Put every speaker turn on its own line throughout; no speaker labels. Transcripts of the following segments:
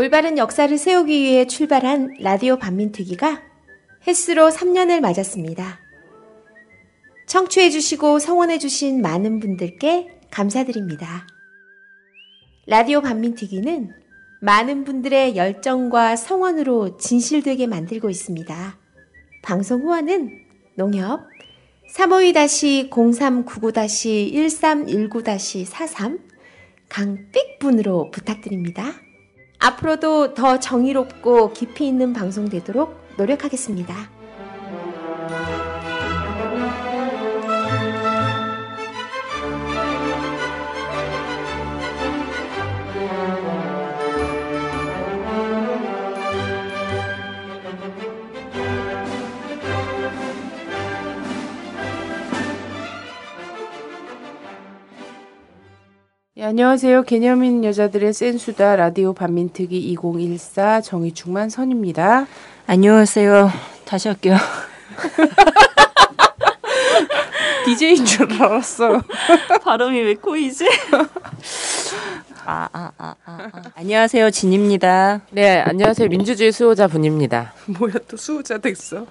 올바른 역사를 세우기 위해 출발한 라디오 반민특위가 햇수로 3년을 맞았습니다. 청취해주시고 성원해주신 많은 분들께 감사드립니다. 라디오 반민특위는 많은 분들의 열정과 성원으로 진실되게 만들고 있습니다. 방송 후원은 농협 352-0399-1319-43 강삑분으로 부탁드립니다. 앞으로도 더 정의롭고 깊이 있는 방송 되도록 노력하겠습니다.
네, 안녕하세요. 개념 있는 여자들의 센수다 라디오 반민특위 2014 정의충만 선입니다.
안녕하세요. 다시 할게요.
DJ인 줄 알았어.
발음이 왜 꼬이지? 안녕하세요. 진입니다.
네, 안녕하세요. 민주주의 수호자 분입니다.
뭐야 또 수호자 됐어.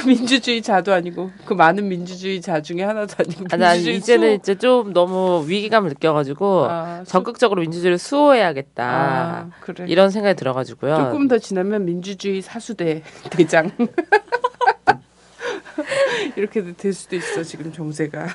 민주주의 자도 아니고 그 많은 민주주의 자 중에 하나도 아니고.
난 이제는 이제 좀 너무 위기감을 느껴가지고 적극적으로 민주주의를 수호해야겠다.
그래.
이런 생각이 들어가지고요.
조금 더 지나면 민주주의 사수대 대장 이렇게 될 수도 있어 지금 정세가.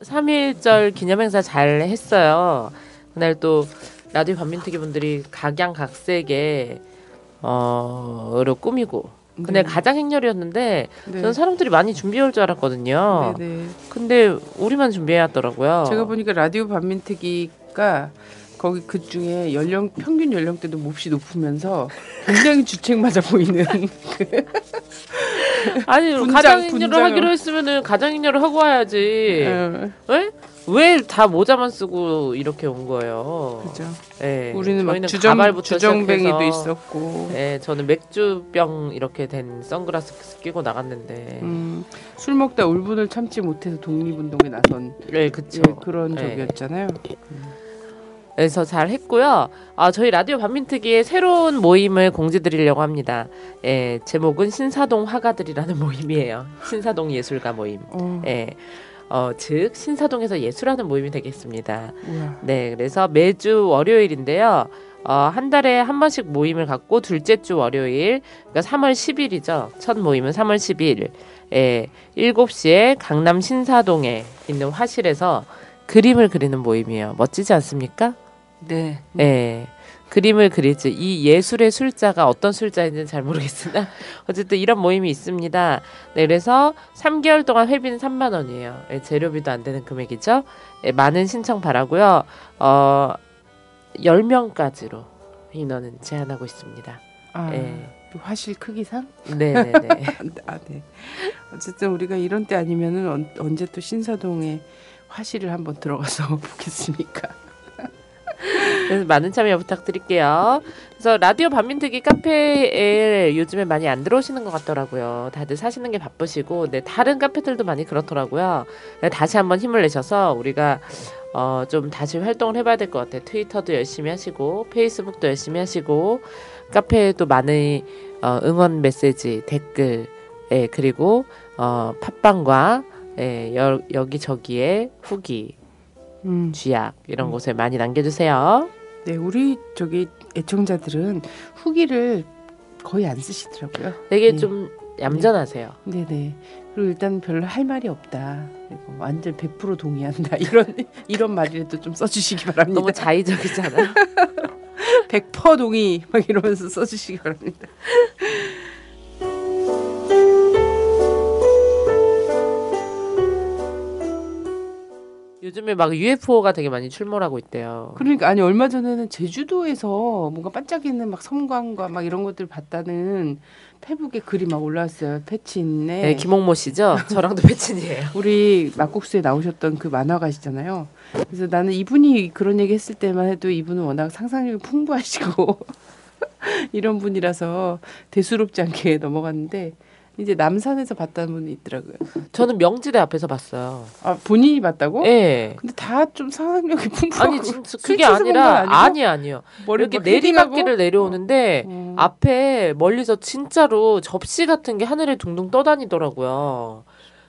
(3.1절) 기념행사 잘 했어요. 그날 또 라디오 반민특위 분들이 각양각색의 로 꾸미고 근데 가장 행렬이었는데 저는 사람들이 많이 준비해 올 줄 알았거든요.
네네.
근데 우리만 준비해 왔더라고요.
제가 보니까 라디오 반민특위가 거기 그 중에 평균 연령대도 몹시 높으면서 굉장히 주책맞아 보이는
아니 가장행렬을 하기로 했으면은 가장행렬을 하고 와야지. 왜 다 모자만 쓰고 이렇게 온 거예요?
그죠.
네,
우리는 막
가발부터
주정뱅이도
시작해서,
있었고.
네, 저는 맥주병 이렇게 된 선글라스 끼고 나갔는데.
술 먹다 울분을 참지 못해서 독립운동에 나선.
네, 그쵸.
예, 그런 적이었잖아요.
그래서 잘 했고요. 저희 라디오 반민특위의 새로운 모임을 공지드리려고 합니다. 예, 제목은 신사동 화가들이라는 모임이에요. 신사동 예술가 모임. 예. 즉 신사동에서 예술하는 모임이 되겠습니다.
우와.
네, 그래서 매주 월요일인데요. 한 달에 한 번씩 모임을 갖고 둘째 주 월요일, 그러니까 3월 10일이죠. 첫 모임은 3월 10일, 7시에 강남 신사동에 있는 화실에서 그림을 그리는 모임이에요. 멋지지 않습니까?
네.
네. 그림을 그리지. 이 예술의 술자가 어떤 술자인지는 잘 모르겠으나 어쨌든 이런 모임이 있습니다. 네, 그래서 3개월 동안 회비는 3만 원이에요. 네, 재료비도 안 되는 금액이죠. 네, 많은 신청 바라고요. 10명까지로 인원은 제한하고 있습니다. 네.
화실 크기상?
네네네.
네. 어쨌든 우리가 이런 때 아니면은 언제 또 신사동에 화실을 한번 들어가서 보겠습니까?
그래서 많은 참여 부탁드릴게요. 그래서 라디오 반민특위 카페에 요즘에 많이 안 들어오시는 것 같더라고요. 다들 사시는 게 바쁘시고, 네, 다른 카페들도 많이 그렇더라고요. 다시 한번 힘을 내셔서 우리가 좀 다시 활동을 해봐야 될 것 같아요. 트위터도 열심히 하시고, 페이스북도 열심히 하시고, 카페에도 많은 응원 메시지, 댓글, 그리고 팟빵과 여기저기에 후기, 쥐약 이런 곳에 많이 남겨주세요.
네, 우리 애청자들은 후기를 거의 안 쓰시더라고요.
되게 좀 얌전하세요.
네네. 그리고 일단 별로 할 말이 없다. 그리고 완전 100% 동의한다. 이런 말이라도 좀 써주시기 바랍니다.
너무 자의적이잖아.
100% 동의 막 이러면서 써주시기 바랍니다.
요즘에 막 UFO가 되게 많이 출몰하고 있대요.
그러니까 아니 얼마 전에는 제주도에서 뭔가 반짝이는 막 섬광과 막 이런 것들 봤다는 페북에 글이 막 올라왔어요. 패친네.
네, 김홍모 씨죠? 저랑도 패친이에요.
우리 막국수에 나오셨던 그 만화가시잖아요. 그래서 나는 이분이 그런 얘기 했을 때만 해도 이분은 워낙 상상력이 풍부하시고 이런 분이라서 대수롭지 않게 넘어갔는데 이제 남산에서 봤다는 분이 있더라고요.
저는 명지대 앞에서 봤어요.
아 본인이 봤다고?
예.
근데 다 좀 상상력이 풍부하고
아니 진짜 그게
실제로 본 건
아니라
아니고?
아니요.
머리
이렇게
뭐 헤딩하고?
내리막길을 내려오는데 앞에 멀리서 진짜로 접시 같은 게 하늘에 둥둥 떠다니더라고요.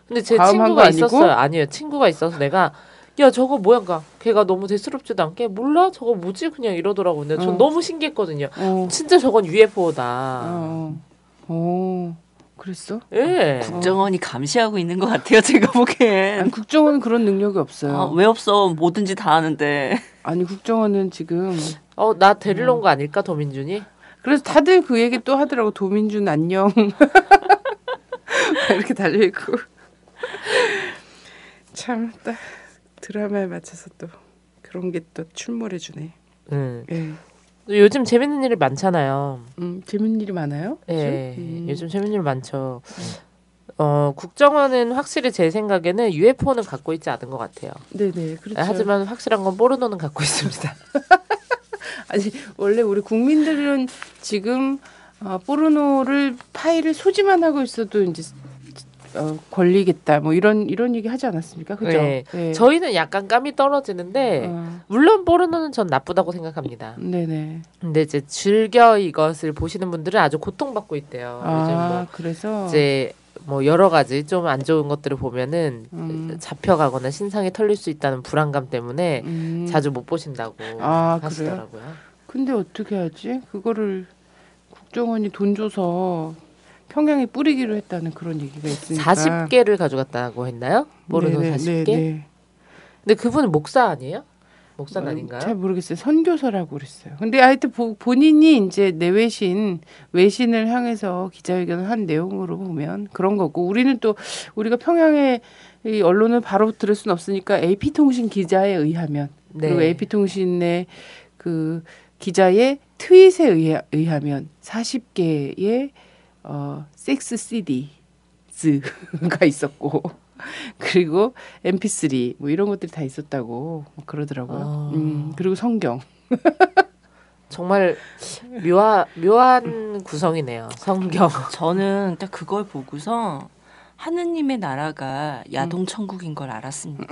근데 제
과음한 거
친구가
아니고?
있었어요. 아니에요. 친구가 있어서 내가 야 저거 뭐야가 걔가 너무 대수롭지도 않게 몰라 저거 뭐지 그냥 이러더라고. 근데 전 너무 신기했거든요. 진짜 저건 UFO다.
그랬어?
예.
국정원이 감시하고 있는 것 같아요. 제가 보기엔.
아니, 국정원은 그런 능력이 없어요.
아, 왜 없어? 뭐든지 다 하는데.
아니 국정원은 지금
나 데리러 온 거 아닐까 도민준이?
그래서 다들 그 얘기 또 하더라고. 도민준 안녕. 이렇게 달려있고. 참 딱 드라마에 맞춰서 또 그런 게 또 출몰해주네. 예.
요즘 재밌는 일이 많잖아요.
재밌는 일이 많아요?
예, 요즘 재밌는 일 많죠. 국정원은 확실히 제 생각에는 UFO는 갖고 있지 않은 것 같아요.
네네, 그렇죠.
하지만 확실한 건 포르노는 갖고 있습니다.
아니 원래 우리 국민들은 지금 포르노를 파일을 소지만 하고 있어도 이제 권리겠다 뭐 이런 얘기 하지 않았습니까? 그죠?
네.
네.
저희는 약간 감이 떨어지는데 물론 포르노는 전 나쁘다고 생각합니다.
네네.
근데 이제 즐겨 이것을 보시는 분들은 아주 고통받고 있대요. 요즘 뭐
그래서
이제 뭐 여러 가지 좀 안 좋은 것들을 보면은 잡혀가거나 신상이 털릴 수 있다는 불안감 때문에 자주 못 보신다고 하시더라고요.
그래요? 근데 어떻게 하지? 그거를 국정원이 돈 줘서 평양에 뿌리기로 했다는 그런 얘기가 있으니까
40개를 가져갔다고 했나요? 포르노 40개?
네네.
근데 그분은 목사 아니에요? 목사는 아닌가요?
잘 모르겠어요. 선교사라고 그랬어요. 근데 하여튼 본인이 이제 외신을 향해서 기자회견을 한 내용으로 보면 그런 거고 우리는 또 우리가 평양의 이 언론을 바로 들을 수는 없으니까 AP통신 기자에 의하면 그리고 AP통신의 그 기자의 트윗에 의하면 40개의 섹스 CD가 있었고 그리고 MP3 뭐 이런 것들이 다 있었다고 그러더라고요. 그리고 성경.
정말 묘한 구성이네요. 성경.
저는 딱 그걸 보고서 하느님의 나라가 야동 천국인 걸 알았습니다.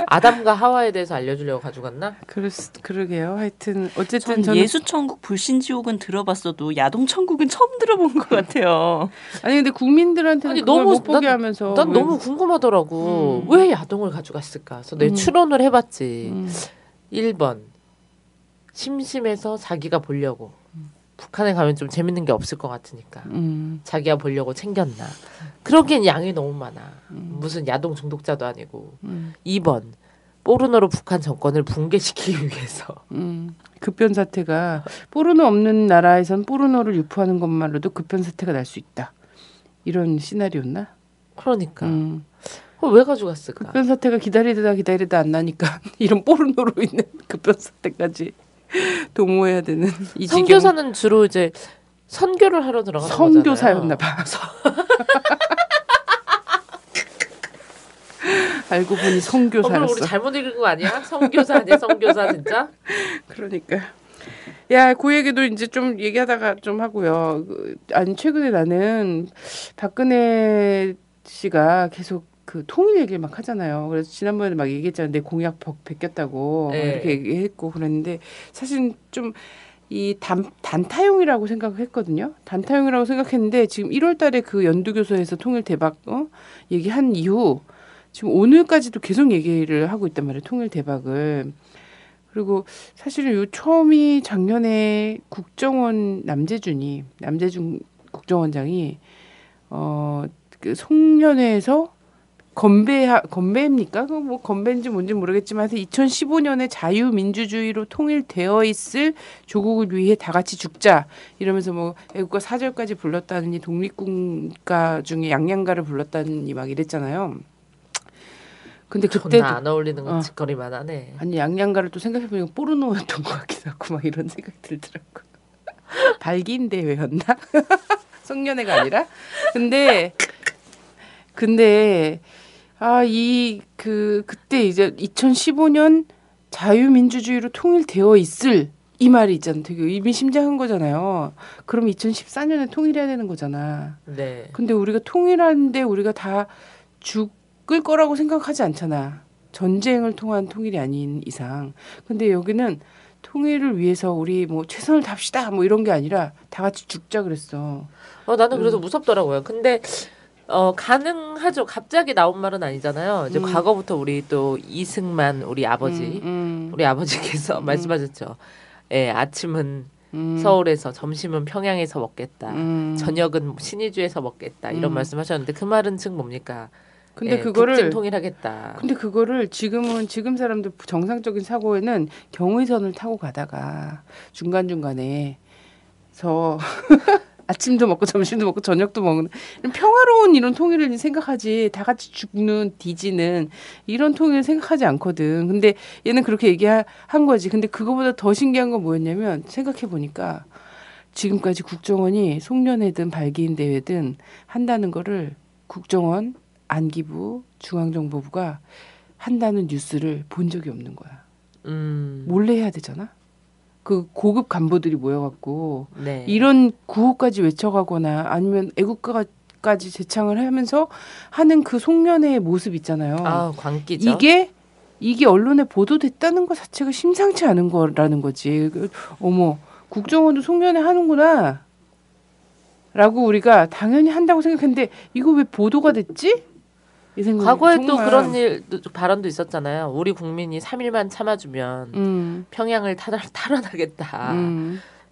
아담과 하와에 대해서 알려주려고 가져갔나?
그러게요. 하여튼 어쨌든
전
저는
예수 천국, 불신 지옥은 들어봤어도 야동 천국은 처음 들어본 것 같아요.
아니 근데 국민들한테는 그걸 못 보게 하면서
난 너무 궁금하더라고. 왜 야동을 가져갔을까? 그래서 내가 추론을 해봤지. 1번 심심해서 자기가 보려고. 북한에 가면 좀 재밌는 게 없을 것 같으니까 자기가 보려고 챙겼나. 그러기엔 양이 너무 많아. 무슨 야동 중독자도 아니고. 2번 포르노로 북한 정권을 붕괴시키기 위해서.
급변 사태가 포르노 없는 나라에선 포르노를 유포하는 것만으로도 급변 사태가 날 수 있다. 이런 시나리오였나?
그러니까. 왜 가져갔을까?
급변 사태가 기다리다 안 나니까 이런 포르노로 인한 급변 사태까지 도모해야 되는 이 지경.
선교사는 주로 이제 선교를 하러 들어가는 거잖아요.
선교사였나 봐. 알고 보니 선교사였어.
우리 잘못 읽은 거 아니야? 선교사 아니야? 선교사 진짜?
그러니까. 야, 그 얘기도 이제 좀 얘기하다가 좀 하고요. 아니 최근에 나는 박근혜 씨가 계속 그 통일 얘기를 막 하잖아요. 그래서 지난번에 막 얘기했잖아요. 내 공약 베꼈다고
네.
이렇게 얘기했고 그랬는데 사실 좀 이 단타용이라고 생각했거든요. 단타용이라고 생각했는데 지금 1월달에 그 연두교서에서 통일 대박 얘기한 이후 지금 오늘까지도 계속 얘기를 하고 있단 말이에요. 통일 대박을. 그리고 사실은 요 처음이 작년에 국정원 남재준 국정원장이 그 송년회에서 건배입니까? 뭐 건배인지 뭔지 모르겠지만 2015년에 자유민주주의로 통일되어 있을 조국을 위해 다 같이 죽자 이러면서 뭐 애국가 4절까지 불렀다느니 독립군가 중에 양양가를 불렀다느니 막 이랬잖아요. 근데 그때
존나 안 어울리는 건 짓거리만 하네.
아니 양양가를 또 생각해보니까 포르노였던 것 같기도 하고 막 이런 생각이 들더라고. 발기인 대회였나? 송년회가 아니라? 근데 그때 이제 2015년 자유민주주의로 통일되어 있을 이 말이 있잖아. 되게 의미심장한 거잖아요. 그럼 2014년에 통일해야 되는 거잖아.
네.
근데 우리가 통일하는데 우리가 다 죽을 거라고 생각하지 않잖아. 전쟁을 통한 통일이 아닌 이상. 근데 여기는 통일을 위해서 우리 뭐 최선을 다합시다 뭐 이런 게 아니라 다 같이 죽자 그랬어.
나는 그래서 무섭더라고요. 근데 가능하죠. 갑자기 나온 말은 아니잖아요. 이제 과거부터 우리 또 이승만 우리 아버지, 우리 아버지께서 말씀하셨죠. 예, 아침은 서울에서, 점심은 평양에서 먹겠다. 저녁은 신의주에서 먹겠다. 이런 말씀하셨는데 그 말은 즉 뭡니까?
근데
예,
그거를
북진 통일하겠다.
근데 그거를 지금 사람들 정상적인 사고에는 경의선을 타고 가다가 중간중간에서 아침도 먹고 점심도 먹고 저녁도 먹는 평화로운 이런 통일을 생각하지 다 같이 죽는 뒤지는 이런 통일을 생각하지 않거든. 근데 얘는 그렇게 얘기한 거지. 근데 그거보다 더 신기한 건 뭐였냐면 생각해 보니까 지금까지 국정원이 송년회든 발기인 대회든 한다는 거를 국정원 안기부 중앙정보부가 한다는 뉴스를 본 적이 없는 거야. 몰래 해야 되잖아. 그 고급 간부들이 모여갖고
네.
이런 구호까지 외쳐가거나 아니면 애국가까지 제창을 하면서 하는 그 송년회의 모습 있잖아요.
아, 광기죠.
이게 언론에 보도됐다는 것 자체가 심상치 않은 거라는 거지. 어머, 국정원도 송년회 하는구나. 라고 우리가 당연히 한다고 생각했는데 이거 왜 보도가 됐지? 이 생각이
과거에
정말.
또 그런 발언도 있었잖아요. 우리 국민이 3일만 참아주면 평양을 탈환하겠다.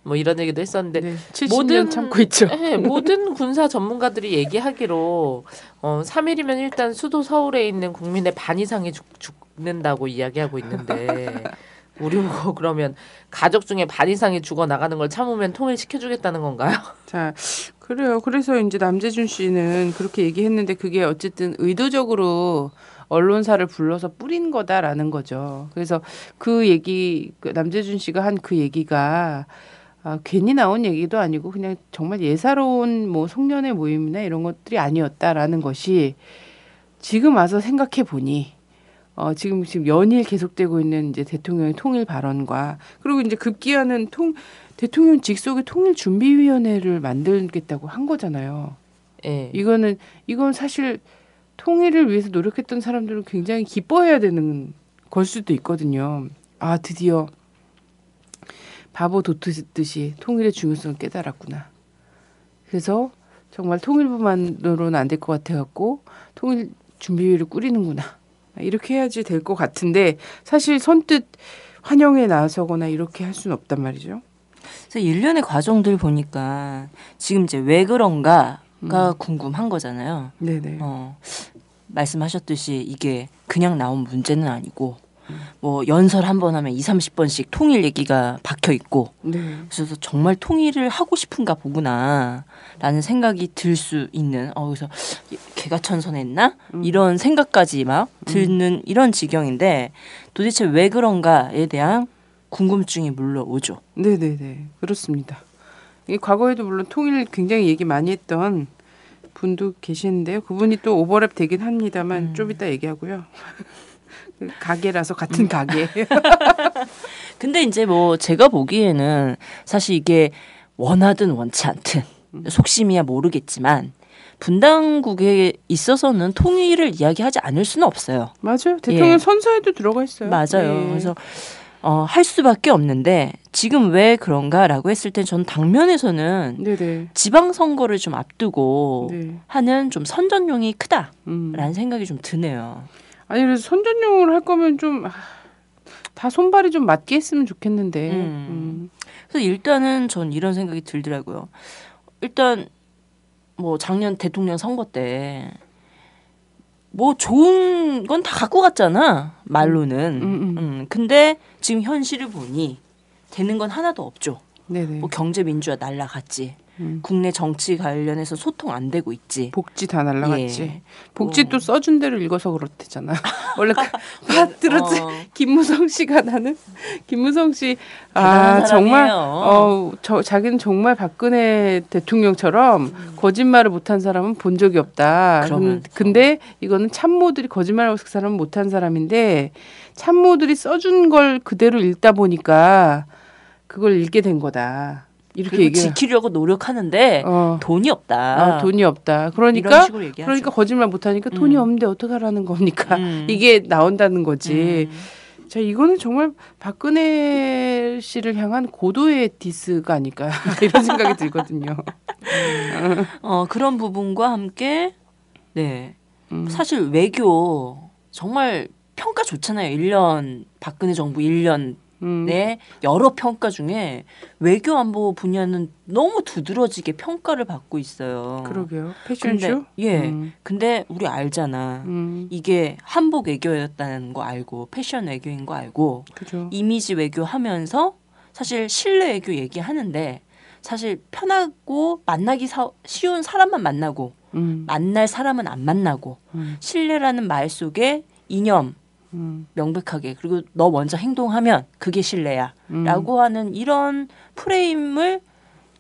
뭐 이런 얘기도 했었는데
네, 70년 참고 있죠.
네, 모든 군사 전문가들이 얘기하기로 3일이면 일단 수도 서울에 있는 국민의 반 이상이 죽는다고 이야기하고 있는데 우리 뭐 그러면 가족 중에 반 이상이 죽어 나가는 걸 참으면 통일시켜주겠다는 건가요?
자, 그래요. 그래서 이제 남재준 씨는 그렇게 얘기했는데 그게 어쨌든 의도적으로 언론사를 불러서 뿌린 거다라는 거죠. 그래서 그 남재준 씨가 한 그 얘기가 괜히 나온 얘기도 아니고 그냥 정말 예사로운 뭐 송년회 모임이나 이런 것들이 아니었다라는 것이 지금 와서 생각해 보니 지금 연일 계속되고 있는 이제 대통령의 통일 발언과 그리고 이제 급기야는 대통령 직속의 통일준비위원회를 만들겠다고 한 거잖아요.
네.
이건 사실 통일을 위해서 노력했던 사람들은 굉장히 기뻐해야 되는 걸 수도 있거든요. 아, 드디어 바보 도트듯이 통일의 중요성을 깨달았구나. 그래서 정말 통일부만으로는 안 될 것 같아갖고 통일준비위를 꾸리는구나. 이렇게 해야지 될 것 같은데 사실 선뜻 환영에 나서거나 이렇게 할 수는 없단 말이죠.
그래서 일련의 과정들 보니까 지금 이제 왜 그런가가 궁금한 거잖아요.
네네.
말씀하셨듯이 이게 그냥 나온 문제는 아니고 뭐 연설 한 번 하면 20-30번씩 통일 얘기가 박혀 있고
네.
그래서 정말 통일을 하고 싶은가 보구나라는 생각이 들 수 있는 그래서 개가천선했나 이런 생각까지 막 드는 이런 지경인데 도대체 왜 그런가에 대한 궁금증이 물러오죠.
네네네 그렇습니다. 과거에도 물론 통일 굉장히 얘기 많이 했던 분도 계시는데요. 그분이 또 오버랩 되긴 합니다만 좀 이따 얘기하고요. 가게라서 같은 가게.
근데 이제 뭐 제가 보기에는 사실 이게 원하든 원치 않든 속심이야 모르겠지만 분당국에 있어서는 통일을 이야기하지 않을 수는 없어요.
맞아요. 대통령 선서에도 들어가 있어요.
맞아요.
네.
그래서 할 수밖에 없는데 지금 왜 그런가라고 했을 땐 전 당면에서는
네네.
지방선거를 좀 앞두고
네.
하는 좀 선전용이 크다라는 생각이 좀 드네요.
아니 그래서 선전용을 할 거면 좀 다 손발이 좀 맞게 했으면 좋겠는데.
그래서 일단은 전 이런 생각이 들더라고요. 일단 뭐 작년 대통령 선거 때 뭐 좋은 건 다 갖고 갔잖아 말로는. 근데 지금 현실을 보니 되는 건 하나도 없죠.
네네.
뭐 경제 민주화 날라갔지. 국내 정치 관련해서 소통 안 되고 있지.
복지 다 날라갔지.
예.
복지 또 써준 대로 읽어서 그렇대잖아. 원래 들었지. 김무성 씨가 김무성 씨
대단한
정말
사람이에요.
자기는 정말 박근혜 대통령처럼 거짓말을 못한 사람은 본 적이 없다. 근데 이거는 참모들이 거짓말하고 그 사람은 못한 사람인데 참모들이 써준 걸 그대로 읽다 보니까 그걸 잃게 된 거다. 이렇게
그리고
얘기를
지키려고 노력하는데 돈이 없다.
돈이 없다.
이런
그러니까
식으로 얘기하죠.
그러니까 거짓말 못 하니까 돈이 없는데 어떡하라는 겁니까? 이게 나온다는 거지. 자, 이거는 정말 박근혜 씨를 향한 고도의 디스가 아닐까 이런 생각이 들거든요.
그런 부분과 함께 네. 사실 외교 정말 평가 좋잖아요. 1년 박근혜 정부 1년 내 여러 평가 중에 외교 안보 분야는 너무 두드러지게 평가를 받고 있어요.
그러게요. 패션쇼?
근데 우리 알잖아. 이게 한복 외교였다는 거 알고 패션 외교인 거 알고
그죠.
이미지 외교 하면서 사실 실내 외교 얘기하는데 사실 편하고 만나기 쉬운 사람만 만나고 만날 사람은 안 만나고 신뢰라는 말 속에 이념 명백하게 그리고 너 먼저 행동하면 그게 신뢰야 라고 하는 이런 프레임을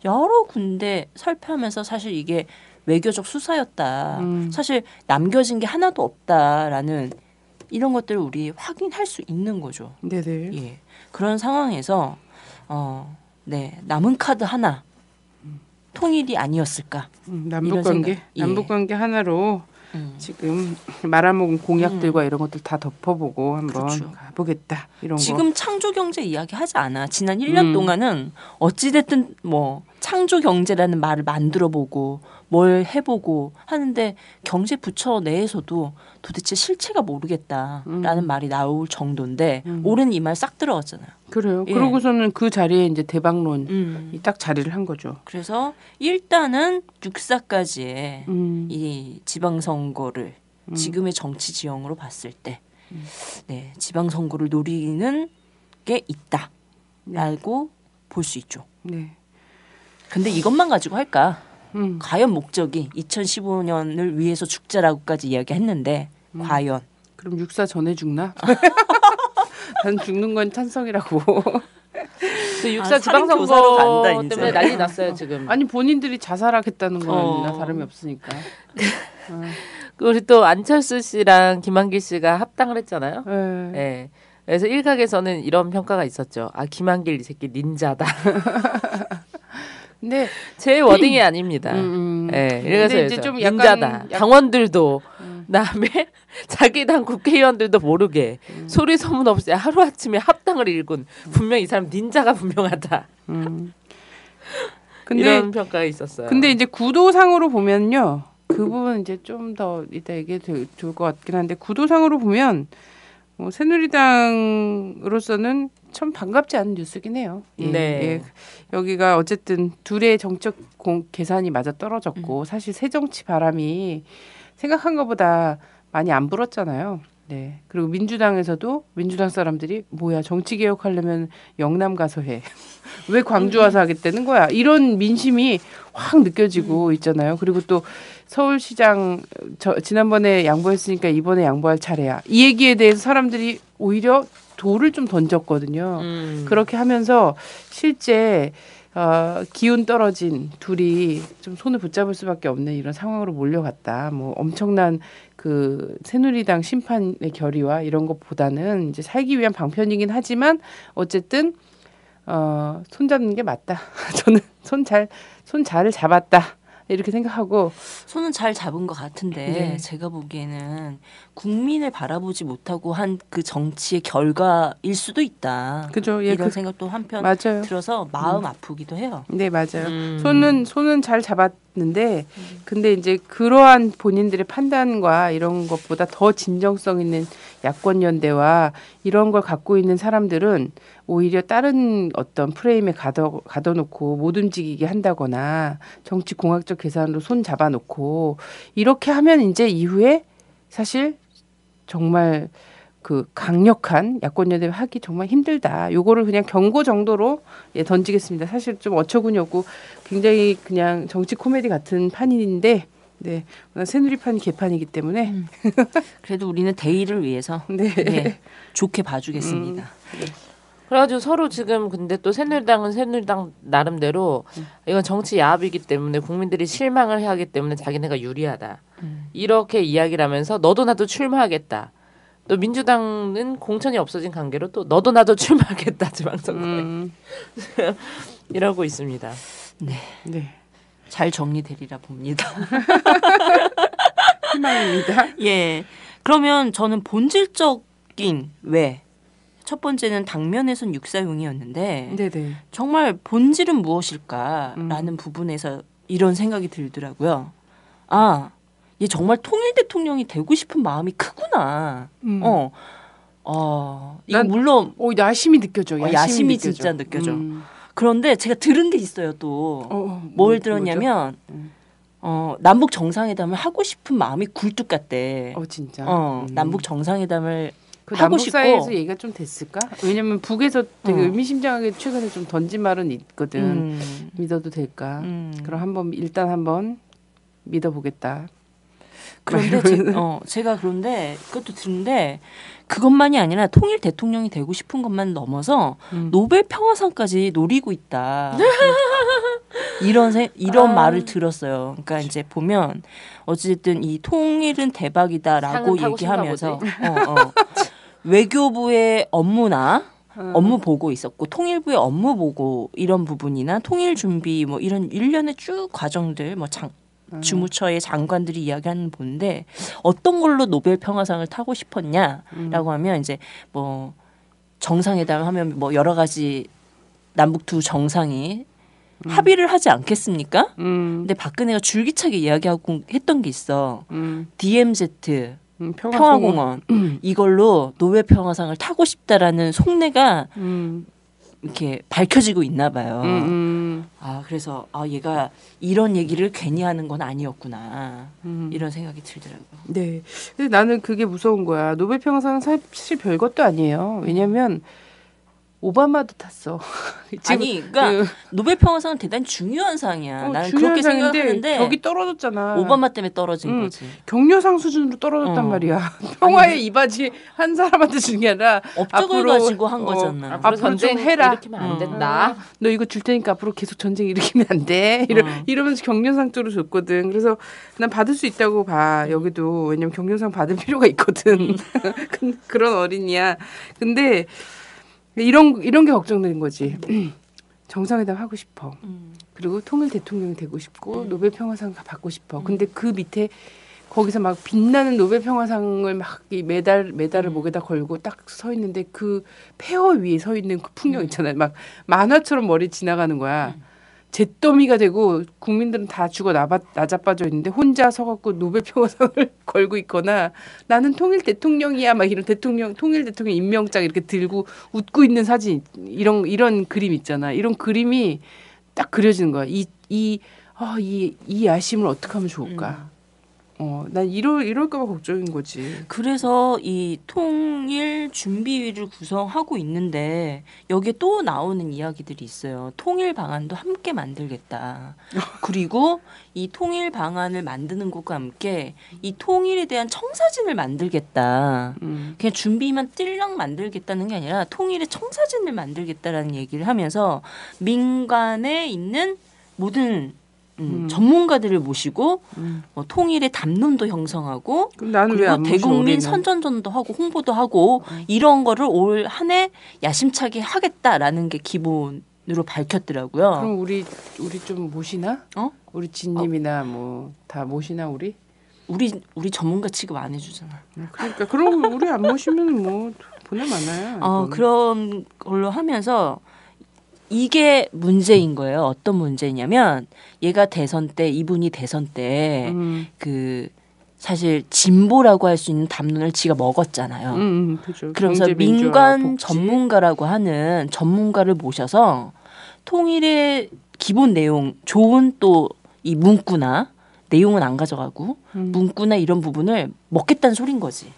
여러 군데 살펴하면서 사실 이게 외교적 수사였다. 사실 남겨진 게 하나도 없다라는 이런 것들을 우리 확인할 수 있는 거죠.
네네.
예. 그런 상황에서 네, 남은 카드 하나 통일이 아니었을까?
남북관계 남북관계 하나로 지금 말아먹은 공약들과 이런 것들 다 덮어보고 한번
그렇죠.
가보겠다 이런
지금
거.
창조 경제 이야기 하지 않아. 지난 1년 동안은 어찌됐든 뭐 창조 경제라는 말을 만들어보고 뭘 해보고 하는데 경제 부처 내에서도 도대체 실체가 모르겠다라는 말이 나올 정도인데 올해는 이 말 싹 들어갔잖아요.
그래요.
예.
그러고서는 그 자리에 이제 대박론이 딱 자리를 한 거죠.
그래서 일단은 육사까지의 이 지방선거를 지금의 정치 지형으로 봤을 때 네, 지방선거를 노리는 게 있다라고 볼 수 있죠.
네.
근데 이것만 가지고 할까? 과연 목적이 2015년을 위해서 죽자라고까지 이야기했는데 과연
그럼 육사 전에 죽나? 난 죽는 건 찬성이라고.
그 육사
살인 교사로
지방선거
간다, 이제.
때문에 난리 났어요 지금.
아니 본인들이 자살하겠다는 거나 다름이 없으니까.
우리 또 안철수 씨랑 김한길 씨가 합당을 했잖아요.
네.
네. 그래서 일각에서는 이런 평가가 있었죠. 아 김한길 이 새끼 닌자다.
근데
제 워딩이 아닙니다. 네, 그래서
근데 이제 좀 약간
닌자다. 당원들도 그다음에 자기 당 국회의원들도 모르게 소리 소문 없이 하루아침에 합당을 일군 분명 이 사람 닌자가 분명하다.
근데
이런 평가가 있었어요.
근데 이제 구도상으로 보면요. 그 부분 이제 좀 더 이따 얘기해도 좋을 것 같긴 한데 구도상으로 보면 새누리당으로서는 참 반갑지 않은 뉴스긴 해요. 예,
네.
예. 여기가 어쨌든 둘의 정책 계산이 맞아 떨어졌고 사실 새정치 바람이 생각한 것보다 많이 안 불었잖아요. 네. 그리고 민주당에서도 민주당 사람들이 뭐야 정치 개혁하려면 영남 가서 해. 왜 광주 와서 하겠다는 거야. 이런 민심이 확 느껴지고 있잖아요. 그리고 또 서울시장 지난번에 양보했으니까 이번에 양보할 차례야. 이 얘기에 대해서 사람들이 오히려 돌을 좀 던졌거든요. 그렇게 하면서 실제 기운 떨어진 둘이 좀 손을 붙잡을 수밖에 없는 이런 상황으로 몰려갔다. 뭐 엄청난 그 새누리당 심판의 결의와 이런 것보다는 이제 살기 위한 방편이긴 하지만 어쨌든 손 잡는 게 맞다. 저는 손 잘 잡았다. 이렇게 생각하고
손은 잘 잡은 것 같은데
네.
제가 보기에는 국민을 바라보지 못하고 한 그 정치의 결과일 수도 있다.
그죠? 예,
이런 생각도 한편
맞아요.
들어서 마음 아프기도 해요.
네, 맞아요. 손은 잘 잡았는데 근데 이제 그러한 본인들의 판단과 이런 것보다 더 진정성 있는 야권 연대와 이런 걸 갖고 있는 사람들은 오히려 다른 어떤 프레임에 가둬놓고 못 움직이게 한다거나 정치 공학적 계산으로 손 잡아놓고 이렇게 하면 이제 이후에 사실 정말 그 강력한 야권 연대를 하기 정말 힘들다. 요거를 그냥 경고 정도로 던지겠습니다. 사실 좀 어처구니 없고 굉장히 그냥 정치 코미디 같은 판인데 네, 새누리판 개판이기 때문에
그래도 우리는 대의를 위해서
네.
네, 좋게 봐주겠습니다.
그래가지고 서로 지금 근데 또 새누리당은 새누리당 나름대로 이건 정치 야합이기 때문에 국민들이 실망을 해야 하기 때문에 자기네가 유리하다. 이렇게 이야기를 하면서 너도 나도 출마하겠다. 또 민주당은 공천이 없어진 관계로 또 너도 나도 출마하겠다 지방선거에 이러고 있습니다.
네.
네.
잘 정리되리라 봅니다.
희망입니다.
예. 그러면 저는 본질적인 왜 첫 번째는 당면에선 육사용이었는데
네네.
정말 본질은 무엇일까라는 부분에서 이런 생각이 들더라고요. 아, 얘 정말 통일 대통령이 되고 싶은 마음이 크구나. 이거
난-
물론
야심이 느껴져.
야심이
느껴져.
진짜 느껴져. 그런데 제가 들은 게 있어요 또. 뭘
뭐죠?
들었냐면 남북 정상회담을 하고 싶은 마음이 굴뚝 같대.
진짜.
남북 정상회담을
그
하고
남북
싶고.
사이에서 얘기가 좀 됐을까? 왜냐면 북에서 되게
어.
의미심장하게 최근에 좀 던진 말은 있거든. 믿어도 될까? 그럼 일단 한번 믿어보겠다.
그런데 제가 그런데 그것도 듣는데 그것만이 아니라 통일 대통령이 되고 싶은 것만 넘어서 노벨 평화상까지 노리고 있다. 이런 말을 들었어요. 그러니까 이제 보면 어쨌든 이 통일은 대박이다라고
상은 타고
얘기하면서
싶나
외교부의 업무나 업무 보고 있었고 통일부의 업무 보고 이런 부분이나 통일 준비 뭐 이런 일련의 쭉 과정들 뭐 주무처의 장관들이 이야기하는 본데 어떤 걸로 노벨 평화상을 타고 싶었냐라고 하면 이제 뭐 정상회담 하면 뭐 여러 가지 남북 두 정상이 합의를 하지 않겠습니까? 근데 박근혜가 줄기차게 이야기하고 했던 게 있어. DMZ 평화공원 이걸로 노벨 평화상을 타고 싶다라는 속내가 이렇게 밝혀지고 있나 봐요. 그래서 얘가 이런 얘기를 괜히 하는 건 아니었구나. 이런 생각이 들더라고요.
네. 근데 나는 그게 무서운 거야. 노벨 평화상은 사실 별것도 아니에요. 왜냐면 오바마도 탔어.
아니, 그러니까 노벨 평화상은 대단히 중요한 상이야. 나는
중요한
그렇게
상인데
생각하는데
격이 떨어졌잖아.
오바마 때문에 떨어진 거지.
격려상 수준으로 떨어졌단 말이야. 평화의 이바지 한 사람한테 준 게 아니라
업적을 가지고 한 거잖아.
앞으로
앞으로 좀
전쟁
해라.
일으키면 안 된다.
너 이거 줄 테니까 앞으로 계속 전쟁 일으키면 안 돼. 이러면서 격려상 쪽으로 줬거든. 그래서 난 받을 수 있다고 봐. 여기도. 왜냐면 격려상 받을 필요가 있거든. 그런 어린이야. 근데 이런 게 걱정되는 거지. 정상회담 하고 싶어. 그리고 통일 대통령이 되고 싶고 노벨 평화상 받고 싶어. 근데 그 밑에 거기서 막 빛나는 노벨 평화상을 막 이 메달을 목에다 걸고 딱 서 있는데 그 폐허 위에 서 있는 그 풍경 있잖아요. 막 만화처럼 머리 지나가는 거야. 잿더미가 되고 국민들은 다 죽어 나자빠져 있는데 혼자 서갖고 노벨 평화상을 걸고 있거나 나는 통일 대통령이야 막 이런 통일 대통령 임명장 이렇게 들고 웃고 있는 사진 이런 그림 있잖아. 이런 그림이 딱 그려지는 거야. 이 야심을 어떻게 하면 좋을까? 난 이럴까봐 걱정인 거지.
그래서 이 통일 준비위를 구성하고 있는데 여기에 또 나오는 이야기들이 있어요. 통일 방안도 함께 만들겠다. 그리고 이 통일 방안을 만드는 것과 함께 이 통일에 대한 청사진을 만들겠다. 그냥 준비만 띨랑 만들겠다는 게 아니라 통일의 청사진을 만들겠다라는 얘기를 하면서 민간에 있는 모든 전문가들을 모시고 통일의 담론도 형성하고
그럼 나는 왜
그리고
안 모셔,
대국민
우리는?
선전전도 하고 홍보도 하고 이런 거를 올 한 해 야심차게 하겠다라는 게 기본으로 밝혔더라고요.
그럼 우리 좀 모시나? 우리 진님이나 뭐 다 모시나 우리?
우리 전문가 취급 안 해주잖아.
그러니까 그럼 우리 안 모시면 뭐 보내 많아요.
그런 걸로 하면서 이게 문제인 거예요. 어떤 문제냐면 얘가 이분이 대선 때 그 사실 진보라고 할 수 있는 담론을 지가 먹었잖아요.
그렇죠.
그러면서
경제, 민주화,
민간
복지.
전문가라고 하는 전문가를 모셔서 통일의 기본 내용, 좋은 또 이 문구나 내용은 안 가져가고 문구나 이런 부분을 먹겠다는 소린 거지.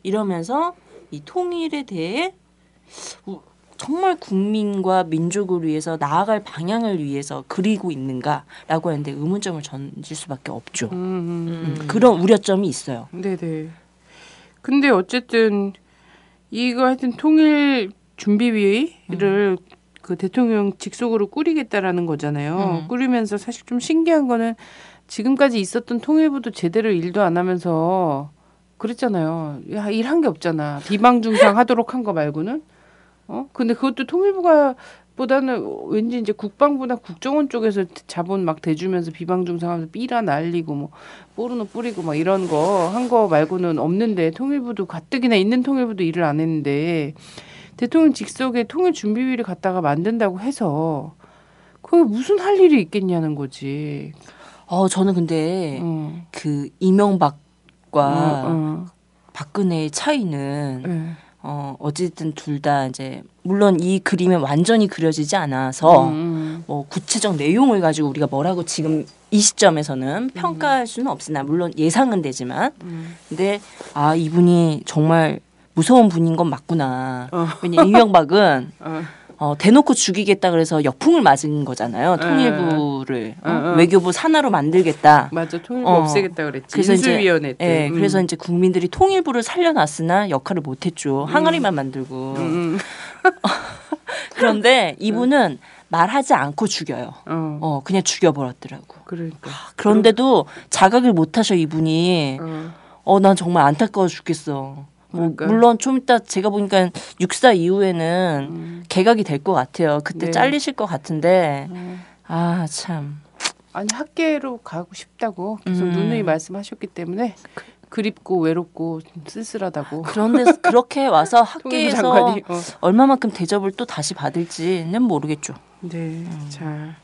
이러면서 이 통일에 대해 정말 국민과 민족을 위해서 나아갈 방향을 위해서 그리고 있는가라고 하는데 의문점을 던질 수밖에 없죠. 그런 우려점이 있어요.
네네. 근데 어쨌든 이거 하여튼 통일 준비위를 그 대통령 직속으로 꾸리겠다라는 거잖아요. 꾸리면서 사실 좀 신기한 거는 지금까지 있었던 통일부도 제대로 일도 안 하면서 그랬잖아요. 야, 일한 게 없잖아. 비방중상 하도록 한 거 말고는. 근데 그것도 통일부가 보다는 왠지 이제 국방부나 국정원 쪽에서 자본 막 대주면서 비방중상하면서 삐라 날리고 뭐 포르노 뿌리고 막 이런 거 한 거 말고는 없는데 통일부도 가뜩이나 있는 통일부도 일을 안 했는데 대통령 직속에 통일준비위를 갖다가 만든다고 해서 그게 무슨 할 일이 있겠냐는 거지.
저는 근데
어.
그 이명박과
어.
박근혜의 차이는
네.
어쨌든 둘 다 이제 물론 이 그림은 완전히 그려지지 않아서 뭐 구체적 내용을 가지고 우리가 뭐라고 지금 이 시점에서는 평가할 수는 없으나 물론 예상은 되지만 근데 이분이 정말 무서운 분인 건 맞구나. 왜냐 이명박은 대놓고 죽이겠다 그래서 역풍을 맞은 거잖아요. 통일부를 외교부 산하로 만들겠다.
맞아, 통일부 없애겠다 그랬지.
그래서
인수위원회 때.
그래서 이제 국민들이 통일부를 살려놨으나 역할을 못했죠. 항아리만 만들고. 그런데 이분은 말하지 않고 죽여요. 그냥 죽여버렸더라고.
그러니까.
그런데도 자각을 못하셔 이분이. 난 정말 안타까워 죽겠어.
그러니까.
물론 좀 이따 제가 보니까 6.4 이후에는 개각이 될 것 같아요. 그때
네.
잘리실 것 같은데 참.
아니 학계로 가고 싶다고 계속 누누이 말씀하셨기 때문에 그립고 외롭고 좀 쓸쓸하다고.
그런데 그렇게 와서
통일부
학계에서
장관이,
얼마만큼 대접을 또 다시 받을지는 모르겠죠.
네. 자.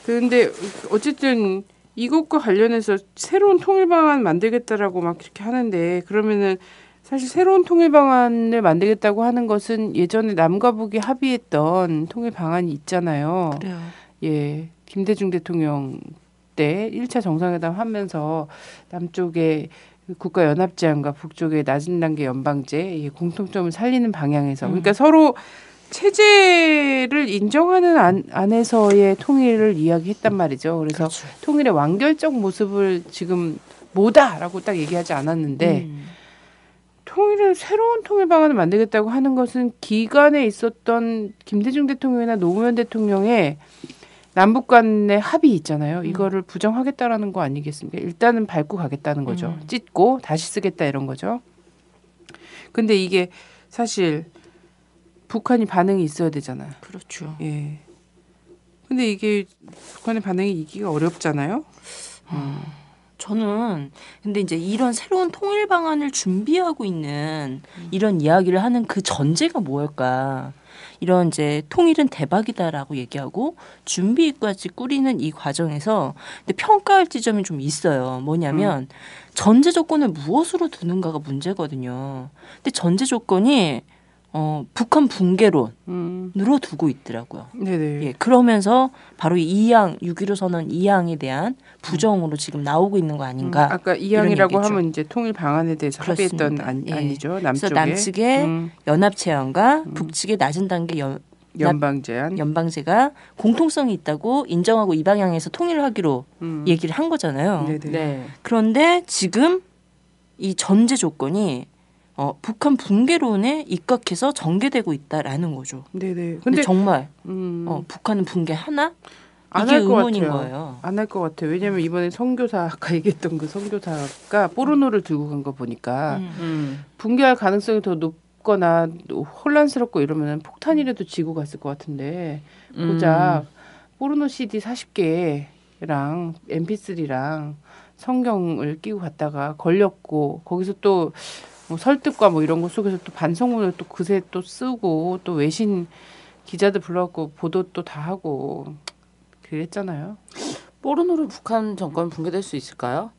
근데 어쨌든 이것과 관련해서 새로운 통일 방안 만들겠다라고 막 이렇게 하는데 그러면은 사실 새로운 통일 방안을 만들겠다고 하는 것은 예전에 남과 북이 합의했던 통일 방안이 있잖아요.
그래요.
예. 김대중 대통령 때 1차 정상회담 하면서 남쪽에 국가연합제한과 북쪽의 낮은 단계 연방제 공통점을 살리는 방향에서 그러니까 서로 체제를 인정하는 안에서의 통일을 이야기했단 말이죠. 그래서
그렇죠.
통일의 완결적 모습을 지금 뭐다라고 딱 얘기하지 않았는데 통일을 새로운 통일 방안을 만들겠다고 하는 것은 기간에 있었던 김대중 대통령이나 노무현 대통령의 남북 간의 합의 있잖아요. 이거를 부정하겠다라는 거 아니겠습니까? 일단은 밟고 가겠다는 거죠. 찢고 다시 쓰겠다 이런 거죠. 근데 이게 사실 북한이 반응이 있어야 되잖아요.
그렇죠.
예. 근데 이게 북한의 반응이 있기가 어렵잖아요.
저는 근데 이제 이런 새로운 통일 방안을 준비하고 있는 이런 이야기를 하는 그 전제가 뭘까? 이런 이제 통일은 대박이다라고 얘기하고 준비까지 꾸리는 이 과정에서 근데 평가할 지점이 좀 있어요. 뭐냐면 전제 조건을 무엇으로 두는가가 문제거든요. 근데 전제 조건이 북한 붕괴론으로 두고 있더라고요.
네네.
예, 그러면서 바로 이 2항 6.15 선언 2항에 대한 부정으로 지금 나오고 있는 거 아닌가?
아까 이항이라고
이런 얘기죠.
하면 이제 통일 방안에 대해서
그렇습니다.
합의했던
예.
아니죠.
그래서
남쪽에.
남측의 연합제한과 북측의 낮은 단계
연방제한.
연방제가 공통성이 있다고 인정하고 이 방향에서 통일을 하기로 얘기를 한 거잖아요.
네네.
네.
그런데 지금 이 전제 조건이 북한 붕괴론에 입각해서 전개되고 있다라는 거죠.
네네.
근데 정말
음,
북한은 붕괴하나?
안
이게
할 것
의문인
같아요.
거예요.
안 할 것 같아요. 왜냐하면 이번에 선교사 아까 얘기했던 그 선교사가 포르노를 들고 간 거 보니까 붕괴할 가능성이 더 높거나 혼란스럽고 이러면 폭탄이라도 지고 갔을 것 같은데 고작 포르노 CD 40개랑 MP3랑 성경을 끼고 갔다가 걸렸고 거기서 또 뭐 설득과 뭐 이런 거 속에서 또 반성문을 또 그새 또 쓰고 또 외신 기자들 불러갖고 보도 또 다 하고 그랬잖아요.
포르노로 북한 정권 붕괴될 수 있을까요?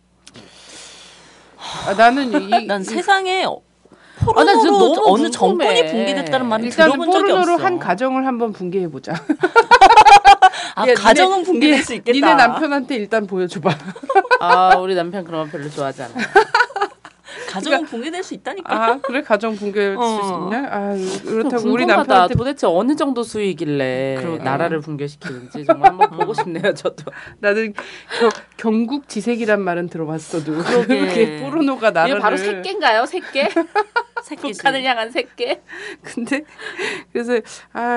나는
난 세상에
나
포르노로
진짜 너무
어느
궁금해.
정권이 붕괴됐다는 말은
일단은
들어본 적이
포르노로
없어.
한 가정을 한번 붕괴해 보자.
가정은 붕괴될 수 있겠다.
니네 남편한테 일단 보여줘봐.
우리 남편 그런 거 별로 좋아하지 않아요.
가정은 붕괴될 수 있다니까.
아 그래 가정 붕괴할 수 있냐? 아 그렇다고 우리
궁금하다.
남편한테
도대체 어느 정도 수익길래
그러게.
나라를 붕괴시키는지 정말 한번 보고 싶네요. 저도.
나는 경국지색이란 말은 들어봤어도
그러게.
그게 포르노가
이게
나라를
바로 새끼인가요? 새끼?
새끼지.
북한을 향한 새끼?
근데 그래서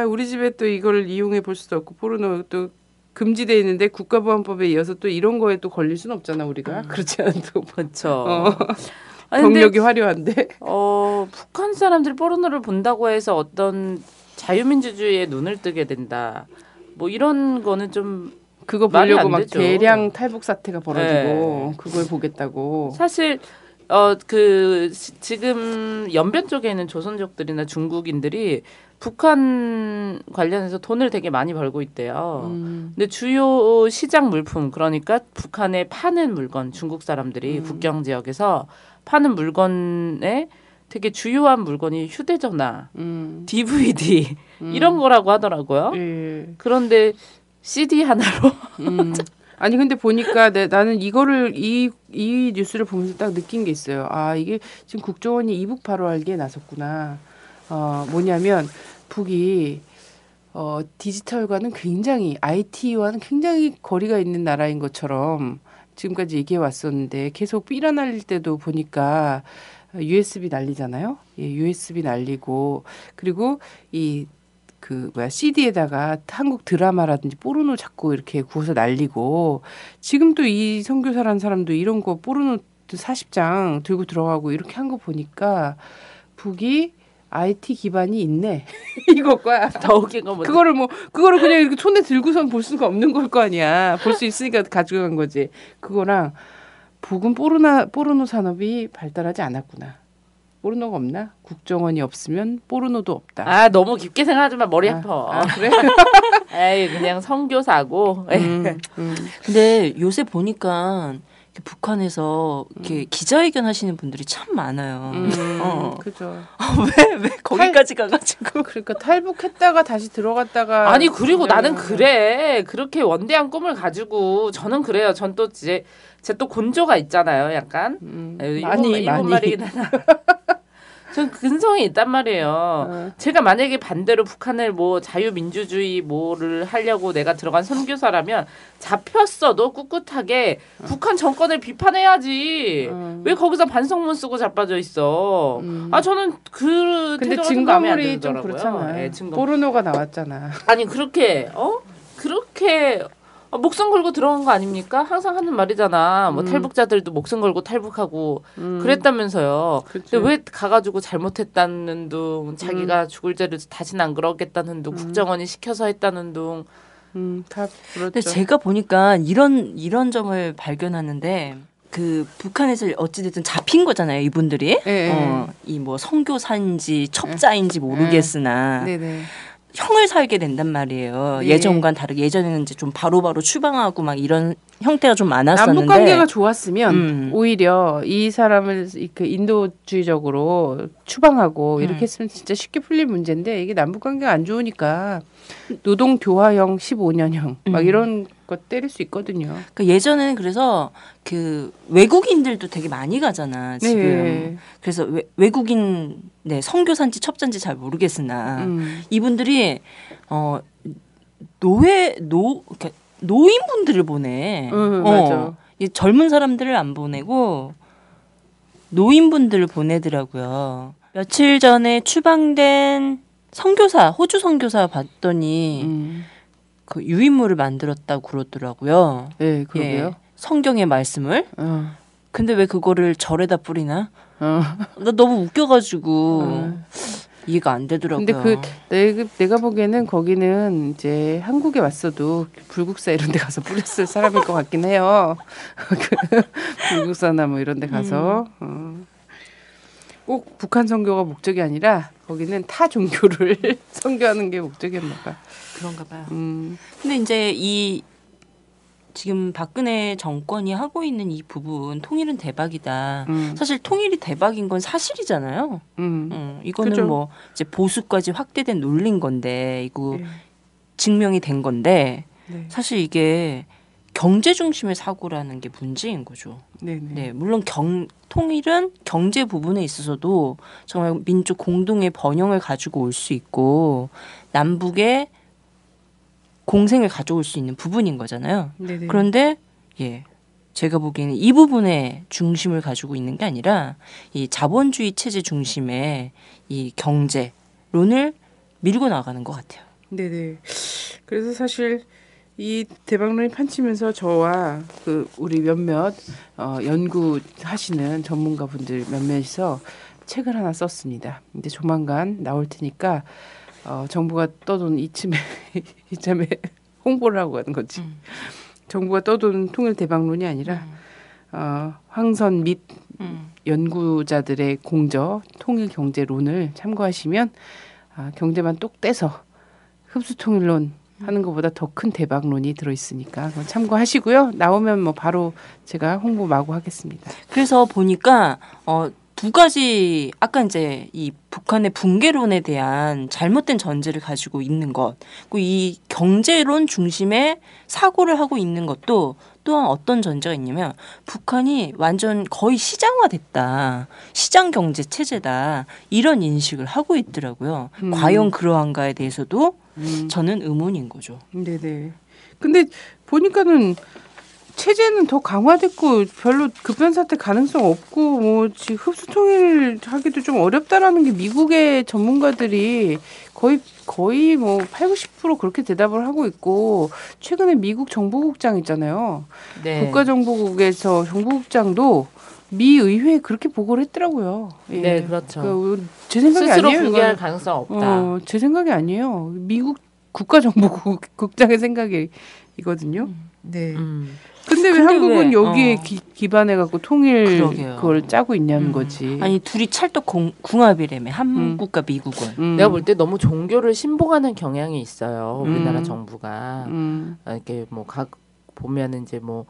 우리 집에 또 이걸 이용해 볼 수도 없고 포르노 또 금지돼 있는데 국가보안법에 이어서 또 이런 거에 또 걸릴 수는 없잖아 우리가 그렇지 않아도
그렇죠.
아니, 근데
경력이 화려한데.
북한 사람들이 포르노를 본다고 해서 어떤 자유민주주의에 눈을 뜨게 된다. 뭐 이런 거는 좀
그거
말이
보려고
안
막
되죠.
대량 탈북 사태가 벌어지고
네.
그걸 보겠다고.
사실 지금 연변 쪽에 있는 조선족들이나 중국인들이 북한 관련해서 돈을 되게 많이 벌고 있대요. 근데 주요 시장 물품, 그러니까 북한에 파는 물건, 중국 사람들이 국경 지역에서 파는 물건에 되게 주요한 물건이 휴대전화, DVD 이런 거라고 하더라고요.
예.
그런데 CD 하나로
아니 근데 보니까 나는 이거를 이 뉴스를 보면서 딱 느낀 게 있어요. 아 이게 지금 국정원이 이북 바로알기에 나섰구나. 뭐냐면 북이 디지털과는 굉장히 IT와는 굉장히 거리가 있는 나라인 것처럼 지금까지 얘기해 왔었는데 계속 삐라날릴 때도 보니까 USB 날리잖아요. 예, USB 날리고 그리고 CD에다가 한국 드라마라든지 포르노 자꾸 이렇게 구워서 날리고 지금 또 이 선교사라는 사람도 이런 거 포르노 40장 들고 들어가고 이렇게 한 거 보니까 북이 IT 기반이 있네. 이것과
더 웃긴 건 뭔지.
그거를 그냥 이렇게 손에 들고선 볼 수가 없는 걸 거 아니야. 볼 수 있으니까 가져간 거지. 그거랑 북은 포르노 산업이 발달하지 않았구나. 포르노가 없나? 국정원이 없으면 포르노도 없다.
아 너무 깊게 생각하지 마. 머리 아파.
그래?
에이 그냥 선교사고. 근데 요새 보니까 북한에서 이렇게 기자회견 하시는 분들이 참 많아요.
그죠.
왜 거기까지 가가지고.
그러니까 탈북했다가 다시 들어갔다가.
아니 그리고 나는 그래. 그렇게 원대한 꿈을 가지고 저는 그래요. 전 또 제 또 곤조가 있잖아요. 약간. 일본 말이긴 하나. 전 근성이 있단 말이에요. 제가 만약에 반대로 북한을 뭐 자유민주주의 뭐를 하려고 내가 들어간 선교사라면 잡혔어도 꿋꿋하게 북한 정권을 비판해야지. 왜 거기서 반성문 쓰고 자빠져 있어. 저는 그
근데
태도가 좀 마음에 안
증거물이 좀
들더라고요.
그렇잖아.
예, 증거.
포르노가 나왔잖아.
아니 그렇게 목숨 걸고 들어간 거 아닙니까? 항상 하는 말이잖아. 뭐 탈북자들도 목숨 걸고 탈북하고 그랬다면서요. 근데 왜 가가지고 잘못했다는 둥, 자기가 죽을 죄를 다시는 안 그러겠다는 둥, 국정원이 시켜서 했다는 둥.
다 그렇죠.
근데 제가 보니까 이런 점을 발견하는데 그 북한에서 어찌됐든 잡힌 거잖아요, 이분들이. 이 뭐 선교사인지 첩자인지 모르겠으나.
네네.
형을 살게 된단 말이에요.
네.
예전과는 다르게 예전에는 이제 좀 바로바로 추방하고 막 이런 형태가 좀 많았었는데
남북 관계가 좋았으면 오히려 이 사람을 그 인도주의적으로 추방하고 이렇게 했으면 진짜 쉽게 풀릴 문제인데 이게 남북 관계가 안 좋으니까 노동 교화형 15년형 막 이런 거 때릴 수 있거든요.
그러니까 예전에는 그래서 그 외국인들도 되게 많이 가잖아 지금.
네.
그래서 외국인 선교사인지 첩자인지 잘 모르겠으나 이분들이 그러니까 노인분들을 보내.
맞아.
이 젊은 사람들을 안 보내고 노인분들을 보내더라고요. 며칠 전에 추방된 호주 선교사 봤더니 그 유인물을 만들었다고 그러더라고요.
네, 그러게요.
예, 성경의 말씀을. 근데 왜 그거를 절에다 뿌리나? 나 너무 웃겨가지고 이해가 안 되더라고요.
근데 내가 보기에는 거기는 이제 한국에 왔어도 불국사 이런 데 가서 뿌렸을 사람일 것 같긴 해요. 불국사나 뭐 이런 데 가서. 꼭 북한 선교가 목적이 아니라 거기는 타 종교를 선교하는 게 목적이었나 봐.
그런가 봐요. 근데 이제 지금 박근혜 정권이 하고 있는 이 부분 통일은 대박이다. 사실 통일이 대박인 건 사실이잖아요. 이거는
그죠.
뭐 이제 보수까지 확대된 논리인 건데 이거 증명이 된 건데 사실 이게 경제 중심의 사고라는 게 문제인 거죠. 네, 물론 통일은 경제 부분에 있어서도 정말 민족 공동의 번영을 가지고 올 수 있고 남북의 공생을 가져올 수 있는 부분인 거잖아요.
네네.
그런데 제가 보기에는 이 부분에 중심을 가지고 있는 게 아니라 이 자본주의 체제 중심의 이 경제론을 밀고 나가는 것 같아요.
네네. 그래서 사실 이 대박론이 판치면서 저와 그 우리 몇몇 연구하시는 전문가분들 몇몇이서 책을 하나 썼습니다. 근데 조만간 나올 테니까 정부가 떠돈 이참에 홍보를 하고 가는 거지. 정부가 떠돈 통일 대박론이 아니라 황선 및 연구자들의 공저 통일 경제론을 참고하시면 경제만 똑 떼서 흡수 통일론 하는 것보다 더 큰 대박론이 들어있으니까 참고하시고요. 나오면 뭐 바로 제가 홍보 마구 하겠습니다.
그래서 보니까 두 가지 아까 이제 이 북한의 붕괴론에 대한 잘못된 전제를 가지고 있는 것, 그리고 이 경제론 중심의 사고를 하고 있는 것도 또한 어떤 전제가 있냐면 북한이 완전 거의 시장화됐다. 시장 경제 체제다. 이런 인식을 하고 있더라고요. 과연 그러한가에 대해서도 저는 의문인 거죠.
네네. 근데 보니까는 체제는 더 강화됐고 별로 급변 사태 가능성 없고 뭐 지금 흡수 통일하기도 좀 어렵다라는 게 미국의 전문가들이 거의 뭐 80, 90% 그렇게 대답을 하고 있고 최근에 미국 정보국장 있잖아요.
네.
국가정보국에서 정보국장도 미 의회에 그렇게 보고를 했더라고요. 예.
네, 그렇죠.
제 생각이
스스로
아니에요.
붕괴할 가능성 없다.
제 생각이 아니에요. 미국 국가정보국장의 생각이거든요. 네. 근데 왜 한국은 여기에 기반해 갖고 통일 그걸 짜고 있냐는 거지.
아니 둘이 찰떡 궁합이라며 한국과 미국은.
내가 볼 때 너무 종교를 신봉하는 경향이 있어요. 우리나라 정부가 이렇게 뭐 보면은 이제 뭐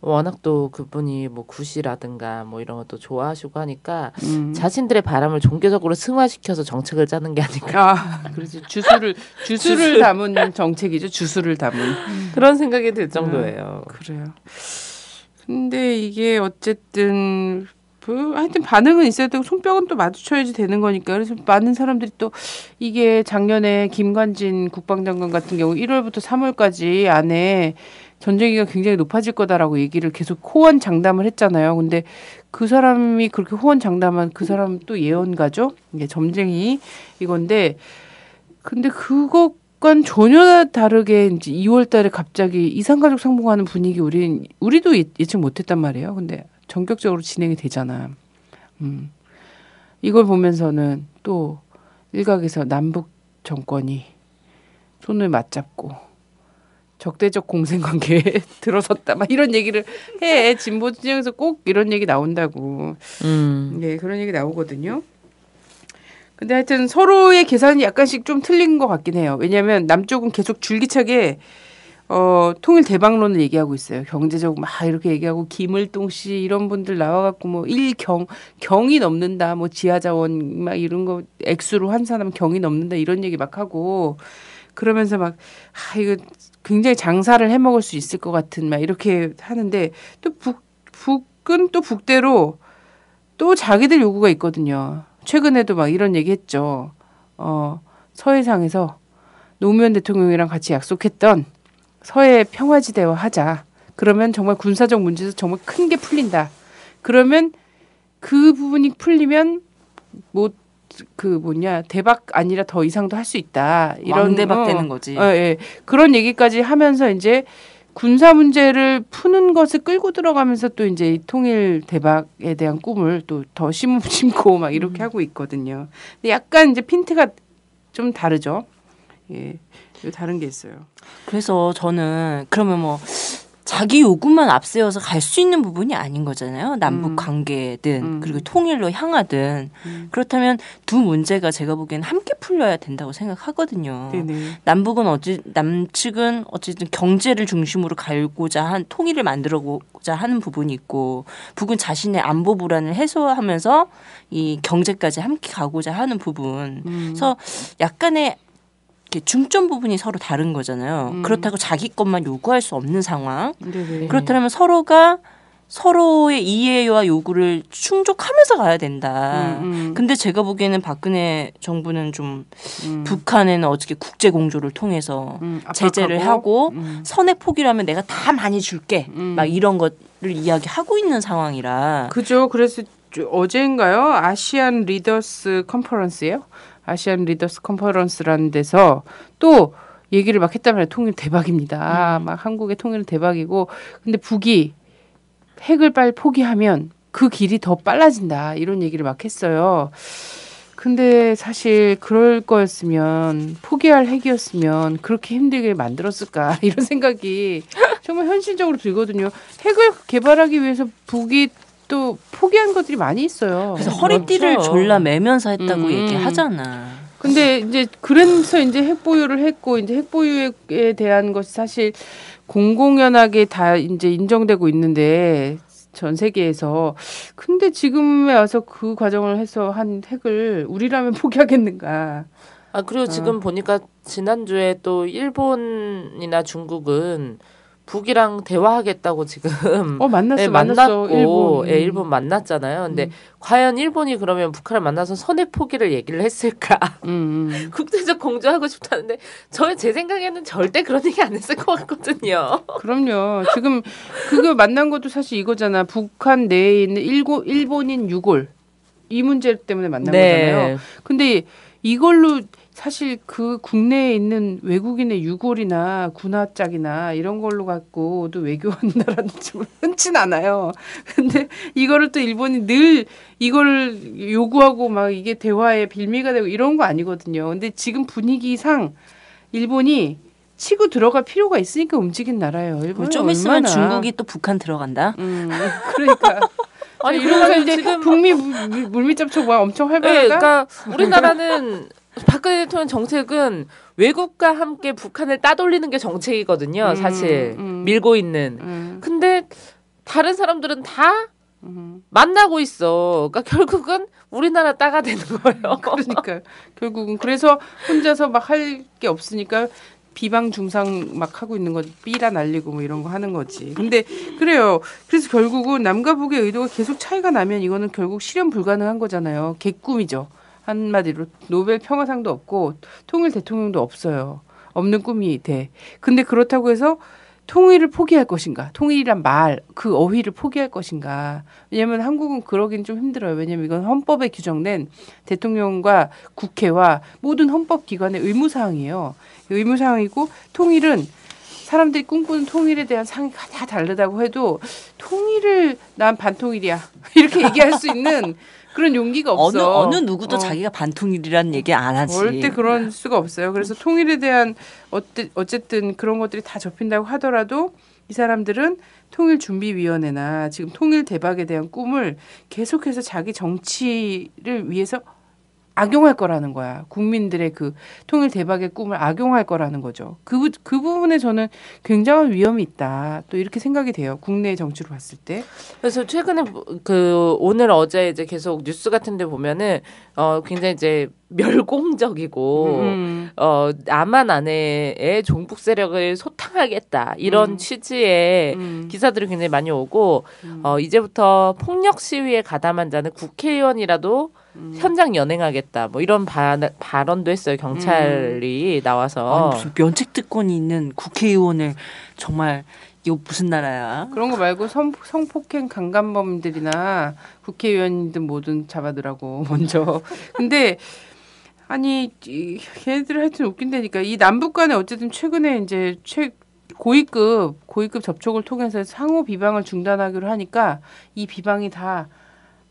워낙 또 그분이 뭐 굿이라든가 뭐 이런 것도 좋아하시고 하니까 자신들의 바람을 종교적으로 승화시켜서 정책을 짜는 게 아닐까.
그렇지. 주술을 담은 정책이죠. 주술을 담은.
그런 생각이 들 정도예요.
그래요. 근데 이게 어쨌든 하여튼 반응은 있어야 되고 손뼉은 또 마주쳐야지 되는 거니까. 그래서 많은 사람들이 또 이게 작년에 김관진 국방장관 같은 경우 1월부터 3월까지 안에 전쟁기가 굉장히 높아질 거다라고 얘기를 계속 호언장담을 했잖아요. 근데 그 사람이 그렇게 호언장담한 그 사람 또 예언가죠. 이게 점쟁이 이건데 근데 그것과는 전혀 다르게 이제 2월 달에 갑자기 이산가족 상봉하는 분위기 우리도 예측 못했단 말이에요. 근데 전격적으로 진행이 되잖아. 이걸 보면서는 또 일각에서 남북 정권이 손을 맞잡고 적대적 공생관계에 들어섰다. 막 이런 얘기를 해. 진보 진영에서 꼭 이런 얘기 나온다고. 네, 그런 얘기 나오거든요. 근데 하여튼 서로의 계산이 약간씩 좀 틀린 것 같긴 해요. 왜냐하면 남쪽은 계속 줄기차게 통일 대박론을 얘기하고 있어요. 경제적 막 이렇게 얘기하고 김을동 씨 이런 분들 나와갖고 뭐 경이 넘는다. 뭐 지하자원 막 이런 거 액수로 환산하면 경이 넘는다. 이런 얘기 막 하고 그러면서 막 이거 굉장히 장사를 해먹을 수 있을 것 같은 막 이렇게 하는데 또 북은 또 북대로 또 자기들 요구가 있거든요. 최근에도 막 이런 얘기 했죠. 서해상에서 노무현 대통령이랑 같이 약속했던 서해 평화지대화 하자. 그러면 정말 군사적 문제에서 정말 큰 게 풀린다. 그러면 그 부분이 풀리면 대박 아니라 더 이상도 할 수 있다. 이런
왕대박 되는 거지.
예. 그런 얘기까지 하면서 이제 군사 문제를 푸는 것을 끌고 들어가면서 또 이제 통일 대박에 대한 꿈을 또 더 심고 막 이렇게 하고 있거든요. 근데 약간 이제 핀트가 좀 다르죠. 예. 다른 게 있어요.
그래서 저는 그러면 뭐 자기 요구만 앞세워서 갈 수 있는 부분이 아닌 거잖아요. 남북 관계든 그리고 통일로 향하든. 그렇다면 두 문제가 제가 보기에는 함께 풀려야 된다고 생각하거든요.
네네.
남측은 어쨌든 경제를 중심으로 통일을 만들어고자 하는 부분이 있고 북은 자신의 안보 불안을 해소하면서 이 경제까지 함께 가고자 하는 부분. 그래서 약간의 중점 부분이 서로 다른 거잖아요. 그렇다고 자기 것만 요구할 수 없는 상황.
네네.
그렇다면 서로가 서로의 이해와 요구를 충족하면서 가야 된다. 근데 제가 보기에는 박근혜 정부는 좀 북한에는 어떻게 국제 공조를 통해서 제재를 하고 선액 포기라면 내가 다 많이 줄게. 막 이런 것을 이야기하고 있는 상황이라.
그죠. 그래서 어제인가요? 아시안 리더스 컨퍼런스예요. 아시안 리더스 컨퍼런스라는 데서 또 얘기를 막 했단 말이에요. 통일 대박입니다. 막 한국의 통일은 대박이고 근데 북이 핵을 빨리 포기하면 그 길이 더 빨라진다. 이런 얘기를 막 했어요. 근데 사실 그럴 거였으면 포기할 핵이었으면 그렇게 힘들게 만들었을까 이런 생각이 정말 현실적으로 들거든요. 핵을 개발하기 위해서 북이 또 포기한 것들이 많이 있어요.
그래서 허리띠를
그렇죠.
졸라 매면서 했다고 얘기하잖아.
근데 이제 그래서 이제 핵 보유를 했고 이제 핵 보유에 대한 것이 사실 공공연하게 다 이제 인정되고 있는데 전 세계에서 근데 지금에 와서 그 과정을 해서 한 핵을 우리라면 포기하겠는가?
아 그리고 지금 보니까 지난주에 또 일본이나 중국은 북이랑 대화하겠다고 지금
만났어,
만났고
일본.
일본 만났잖아요. 근데 과연 일본이 그러면 북한을 만나서 선의 포기를 얘기를 했을까? 국제적 공조하고 싶다는데 제 생각에는 절대 그런 얘기 안 했을 것 같거든요.
그럼요. 지금 그거 만난 것도 사실 이거잖아. 북한 내에 있는 일본인 유골 이 문제 때문에 만난 거잖아요. 근데 이걸로 사실 그 국내에 있는 외국인의 유골이나 군화짝이나 이런 걸로 갖고도 외교하는 나라는 좀 흔치 않아요. 근데 이거를 또 일본이 늘 이걸 요구하고 막 이게 대화의 빌미가 되고 이런 거 아니거든요. 근데 지금 분위기상 일본이 치고 들어갈 필요가 있으니까 움직인 나라예요. 일본은
좀 있으면 중국이 또 북한 들어간다.
그러니까.
아니
이러면 이제
지금
북미 물밑접촉 막 엄청 활발하다.
네, 그러니까 우리나라는 박근혜 대통령 정책은 외국과 함께 북한을 따돌리는 게 정책이거든요. 사실 밀고 있는. 근데 다른 사람들은 다 만나고 있어. 그러니까 결국은 우리나라 따가 되는 거예요.
그러니까 결국은 그래서 혼자서 막 할 게 없으니까 비방 중상 막 하고 있는 거 삐라 날리고 뭐 이런 거 하는 거지. 근데 그래요. 그래서 결국은 남과 북의 의도가 계속 차이가 나면 이거는 결국 실현 불가능한 거잖아요. 개꿈이죠. 한마디로 노벨 평화상도 없고 통일 대통령도 없어요. 없는 꿈이 돼. 근데 그렇다고 해서 통일을 포기할 것인가? 통일이란 말, 그 어휘를 포기할 것인가? 왜냐하면 한국은 그러긴 좀 힘들어요. 왜냐하면 이건 헌법에 규정된 대통령과 국회와 모든 헌법기관의 의무사항이에요. 의무사항이고 통일은 사람들이 꿈꾸는 통일에 대한 상이 다 다르다고 해도 통일을 난 반통일이야. 이렇게 얘기할 수 있는 그런 용기가 없어.
어느 누구도 자기가 반통일이라는 얘기 안 하지.
절대 그럴 수가 없어요. 그래서 통일에 대한 어쨌든 그런 것들이 다 접힌다고 하더라도 이 사람들은 통일준비위원회나 지금 통일 대박에 대한 꿈을 계속해서 자기 정치를 위해서 악용할 거라는 거야. 국민들의 그 통일 대박의 꿈을 악용할 거라는 거죠. 그 부분에 저는 굉장한 위험이 있다. 또 이렇게 생각이 돼요. 국내 정치로 봤을 때.
그래서 최근에 오늘 어제 이제 계속 뉴스 같은 데 보면은 굉장히 이제 멸공적이고 남한 안에의 종북 세력을 소탕하겠다 이런 취지의 기사들이 굉장히 많이 오고 이제부터 폭력 시위에 가담한 자는 국회의원이라도 현장 연행하겠다 뭐 이런 발언도 했어요. 경찰이 나와서.
아니, 무슨 면책특권이 있는 국회의원을 정말 이거 무슨 나라야?
그런 거 말고 성폭행 강간범들이나 국회의원들 뭐든 잡아두라고 먼저. 근데 아니 걔네들 하여튼 웃긴다니까. 이 남북 간에 어쨌든 최근에 이제 고위급 접촉을 통해서 상호 비방을 중단하기로 하니까 이 비방이 다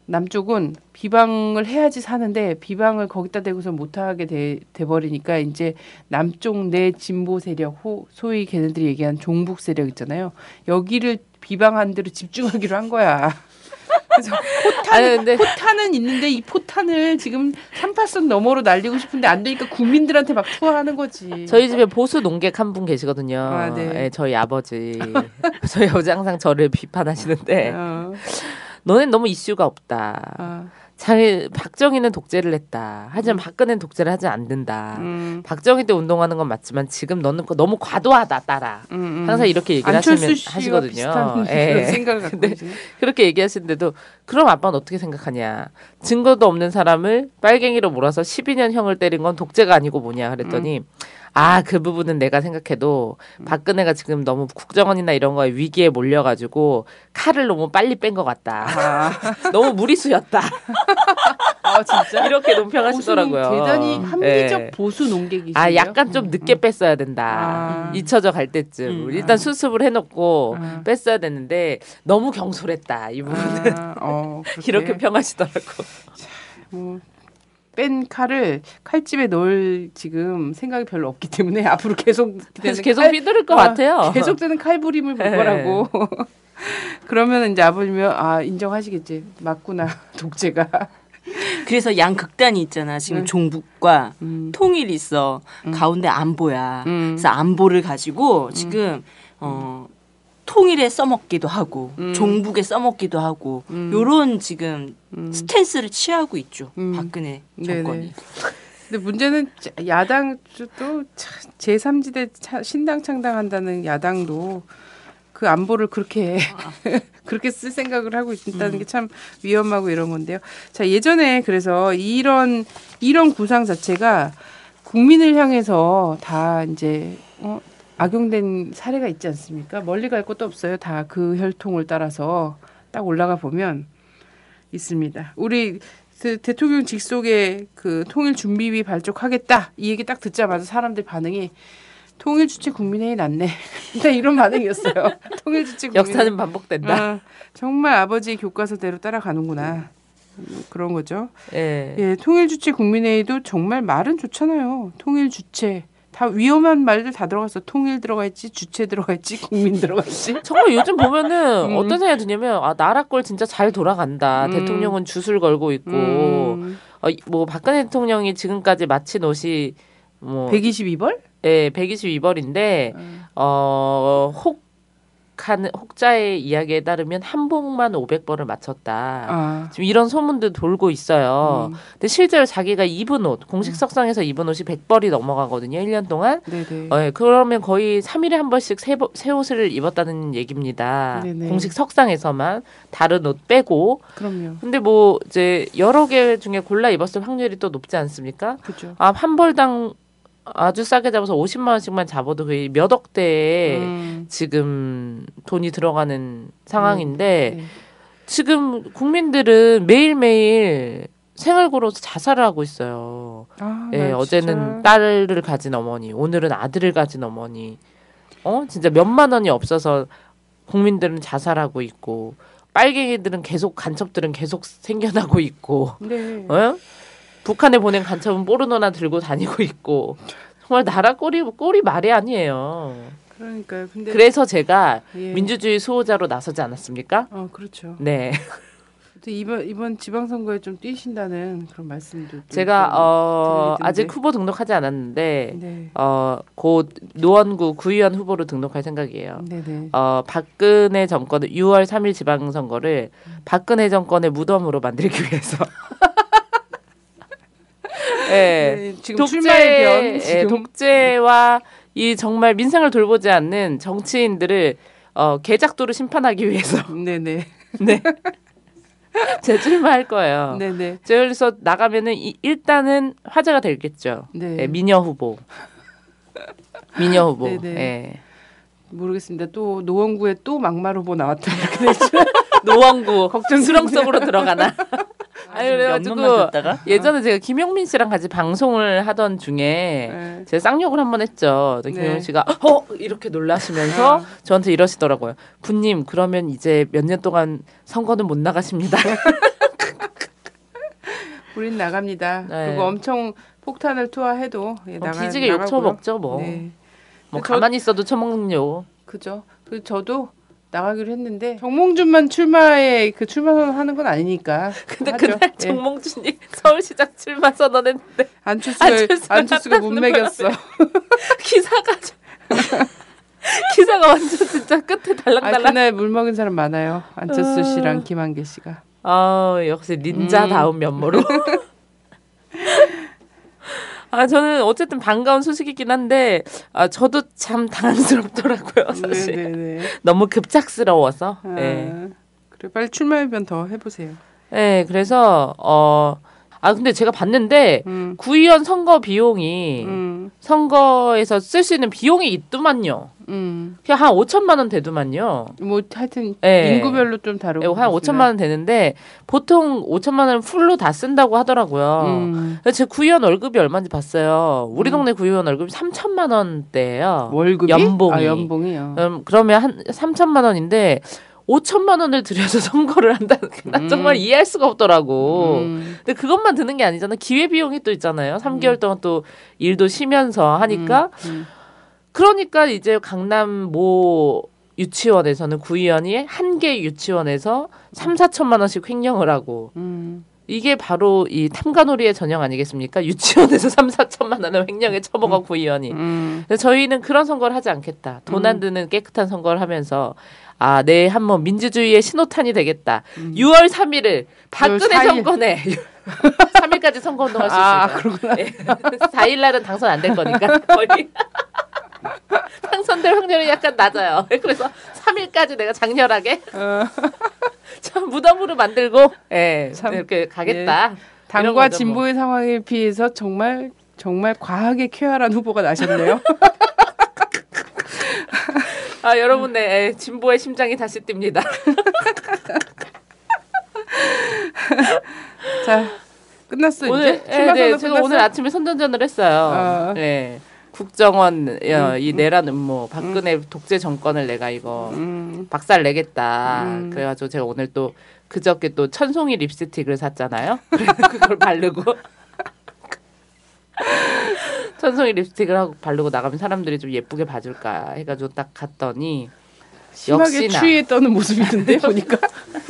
남쪽은 비방을 해야지 사는데 비방을 거기다 대고서 못하게 돼버리니까 이제 남쪽 내 진보 세력 소위 걔네들이 얘기한 종북 세력 있잖아요. 여기를 비방한 대로 집중하기로 한 거야. 그래서 포탄은 있는데 이 포탄을 지금 38선 너머로 날리고 싶은데 안 되니까 국민들한테 막 투하하는 거지.
저희 집에 보수 농객 한 분 계시거든요.
아, 네.
네, 저희 아버지. 저희 아버지 항상 저를 비판하시는데 너넨 너무 이슈가 없다. 박정희는 독재를 했다. 하지만 박근혜는 독재를 하지 않는다. 박정희 때 운동하는 건 맞지만 지금 너는 너무 과도하다 따라. 항상 이렇게 얘기를 하시거든요.
예. 생각을 갖고
근데 그렇게 얘기하시는데도 그럼 아빠는 어떻게 생각하냐. 증거도 없는 사람을 빨갱이로 몰아서 12년형을 때린 건 독재가 아니고 뭐냐 그랬더니 그 부분은 내가 생각해도 박근혜가 지금 너무 국정원이나 이런 거에 위기에 몰려가지고 칼을 너무 빨리 뺀 것 같다. 너무 무리수였다.
아 진짜?
이렇게 논평하시더라고요.
대단히 합리적 보수 논객이시네요.
아 약간 좀 늦게 뺐어야 된다. 잊혀져 갈 때쯤 일단 수습을 해놓고 뺐어야 되는데 너무 경솔했다 이 부분은. 이렇게 평하시더라고.
뭐 뺀 칼을 칼집에 넣을 지금 생각이 별로 없기 때문에 앞으로 계속
휘두를 것 같아요.
계속되는 칼부림을 볼 거라고. 그러면 이제 아버님이 인정하시겠지. 맞구나 독재가.
그래서 양극단이 있잖아. 지금 종북과 통일이 있어. 가운데 안보야. 그래서 안보를 가지고 지금 통일에 써먹기도 하고 종북에 써먹기도 하고 요런 지금 스탠스를 취하고 있죠. 박근혜 정권이.
네네. 근데 문제는 야당도 제3지대 신당 창당한다는 야당도 그 안보를 그렇게 그렇게 쓸 생각을 하고 있다는 게 참 위험하고 이런 건데요. 자, 예전에 그래서 이런 구상 자체가 국민을 향해서 다 이제 악용된 사례가 있지 않습니까? 멀리 갈 것도 없어요. 다 그 혈통을 따라서 딱 올라가 보면 있습니다. 우리 대통령 직속에 그 통일 준비위 발족하겠다 이 얘기 딱 듣자마자 사람들 반응이 통일 주체 국민회의 낫네. 이런 반응이었어요. 통일 주체 국민회의.
역사는 반복된다.
정말 아버지의 교과서대로 따라가는구나. 그런 거죠.
예.
예, 통일 주체 국민회의도 정말 말은 좋잖아요. 통일 주체. 다 위험한 말들 다 들어갔어. 통일 들어가 있지, 주체 들어가 있지, 국민 들어가 있지.
정말 요즘 보면은 어떤 생각이 드냐면 나라 꼴 진짜 잘 돌아간다. 대통령은 jut을 걸고 있고 뭐 박근혜 대통령이 지금까지 마친 옷이 뭐
122벌?
네, 122벌인데 혹자의 이야기에 따르면 한복만 500벌을 맞췄다. 지금 이런 소문도 돌고 있어요. 근데 실제로 자기가 입은 옷, 공식 석상에서 입은 옷이 100벌이 넘어가거든요. 1년 동안.
네네.
그러면 거의 3일에 한 번씩 새 옷을 입었다는 얘기입니다.
네네.
공식 석상에서만 다른 옷 빼고.
그럼요.
근데 뭐 이제 여러 개 중에 골라 입었을 확률이 또 높지 않습니까?
그렇죠.
한 벌당 아주 싸게 잡아서 50만 원씩만 잡아도 거의 몇 억대의 지금 돈이 들어가는 상황인데
네.
지금 국민들은 매일매일 생활고로서 자살을 하고 있어요. 예, 어제는 딸을 가진 어머니, 오늘은 아들을 가진 어머니. 진짜 몇만 원이 없어서 국민들은 자살하고 있고 빨갱이들은 간첩들은 계속 생겨나고 있고.
네.
북한에 보낸 간첩은 포르노나 들고 다니고 있고 정말 나라 꼴이 말이 아니에요.
그러니까요. 근데
그래서 제가
예.
민주주의 수호자로 나서지 않았습니까?
그렇죠.
네.
이번 지방선거에 좀 뛰신다는 그런 말씀도 좀
제가 아직 후보 등록하지 않았는데
네.
곧 노원구 구의원 후보로 등록할 생각이에요.
네네.
박근혜 정권을 6월 3일 지방선거를 박근혜 정권의 무덤으로 만들기 위해서.
네, 지금 출마의 변
독재와 이 정말 민생을 돌보지 않는 정치인들을 개작도로 심판하기 위해서.
네네.
네. 재출마할 거예요.
네네.
그래서 나가면은 일단은 화제가 되겠죠.
네.
미녀 후보.
네네.
네.
모르겠습니다. 또 노원구에 또 막말 후보 나왔다 이렇게 되죠.
노원구 수렁 속으로 들어가나. 그래가지고 예전에 제가 김용민 씨랑 같이 방송을 하던 중에 제가 쌍욕을 한 번 했죠. 김용민 씨가 이렇게 놀라시면서 저한테 이러시더라고요. 군님 그러면 이제 몇 년 동안 선거는 못 나가십니다.
우린 나갑니다.
네.
그리고 엄청 폭탄을 투하해도
뒤지게 욕 처먹죠 뭐.
네.
뭐 가만히 있어도 처먹는 욕.
그죠. 그래서 저도 나가기로 했는데 정몽준만 출마 선언하는 건 아니니까.
근데 그날 정몽준이 서울시장 출마 선언했는데
안철수가 못 매겼어.
기사가 완전 진짜 끝에 달랑달랑.
그날 물 먹은 사람 많아요. 안철수 씨랑 김한길 씨가.
역시 닌자다운 면모로. 저는 어쨌든 반가운 소식이긴 한데 저도 참 당황스럽더라고요. 사실.
네네네.
너무 급작스러워서. 네.
그래 빨리 출마해변 더 해보세요.
네, 그래서 아 근데 제가 봤는데 구의원 선거 비용이 선거에서 쓸 수 있는 비용이 있더만요. 그냥 한 5천만 원 되더만요.
뭐 하여튼
네.
인구별로 좀 다르고
한 5천만 원 되는데 보통 5천만 원을 풀로 다 쓴다고 하더라고요. 그래서 제 구의원 월급이 얼마인지 봤어요. 우리 동네 구의원 월급이 3천만 원대예요.
월급이?
연봉이.
아, 연봉이요.
그러면 한 3천만 원인데 5천만 원을 들여서 선거를 한다는 게 나 정말 이해할 수가 없더라고. 근데 그것만 드는 게 아니잖아. 기회비용이 또 있잖아요. 3개월 동안 또 일도 쉬면서 하니까. 그러니까 이제 강남 모 유치원에서는 구의원이 한 개 유치원에서 3, 4천만 원씩 횡령을 하고 이게 바로 이 탐관오리의 전형 아니겠습니까? 유치원에서 3, 4천만 원을 횡령에 처먹은 구의원이. 그래서 저희는 그런 선거를 하지 않겠다. 돈 안 드는 깨끗한 선거를 하면서 아, 내 한번 민주주의의 신호탄이 되겠다. 6월 3일을 박근혜
4일.
정권에 3일까지 선거운동할 수 있을까요?
아, 그렇구나.
4일 날은 당선 안 될 거니까 거의 당선될 확률이 약간 낮아요. 그래서 3일까지 내가 장렬하게 참 무덤으로 만들고 참, 이렇게 가겠다.
예. 당과 진보의 상황에 비해서 정말 과하게 쾌활한 후보가 나셨네요.
아 여러분 네 진보의 심장이 다시 뜁니다.
자 끝났어
오늘,
이제 출마
네,
선언
제가
끝났어?
오늘 아침에 선전전을 했어요. 네. 국정원 이 내란 음모 박근혜 독재 정권을 내가 이거 박살 내겠다. 그래가지고 제가 오늘 또 그저께 또 천송이 립스틱을 샀잖아요. 그래서 그걸 바르고 천송이 립스틱을 하고 바르고 나가면 사람들이 좀 예쁘게 봐줄까 해가지고 딱 갔더니
심하게 추위에 떠는 모습이던데 보니까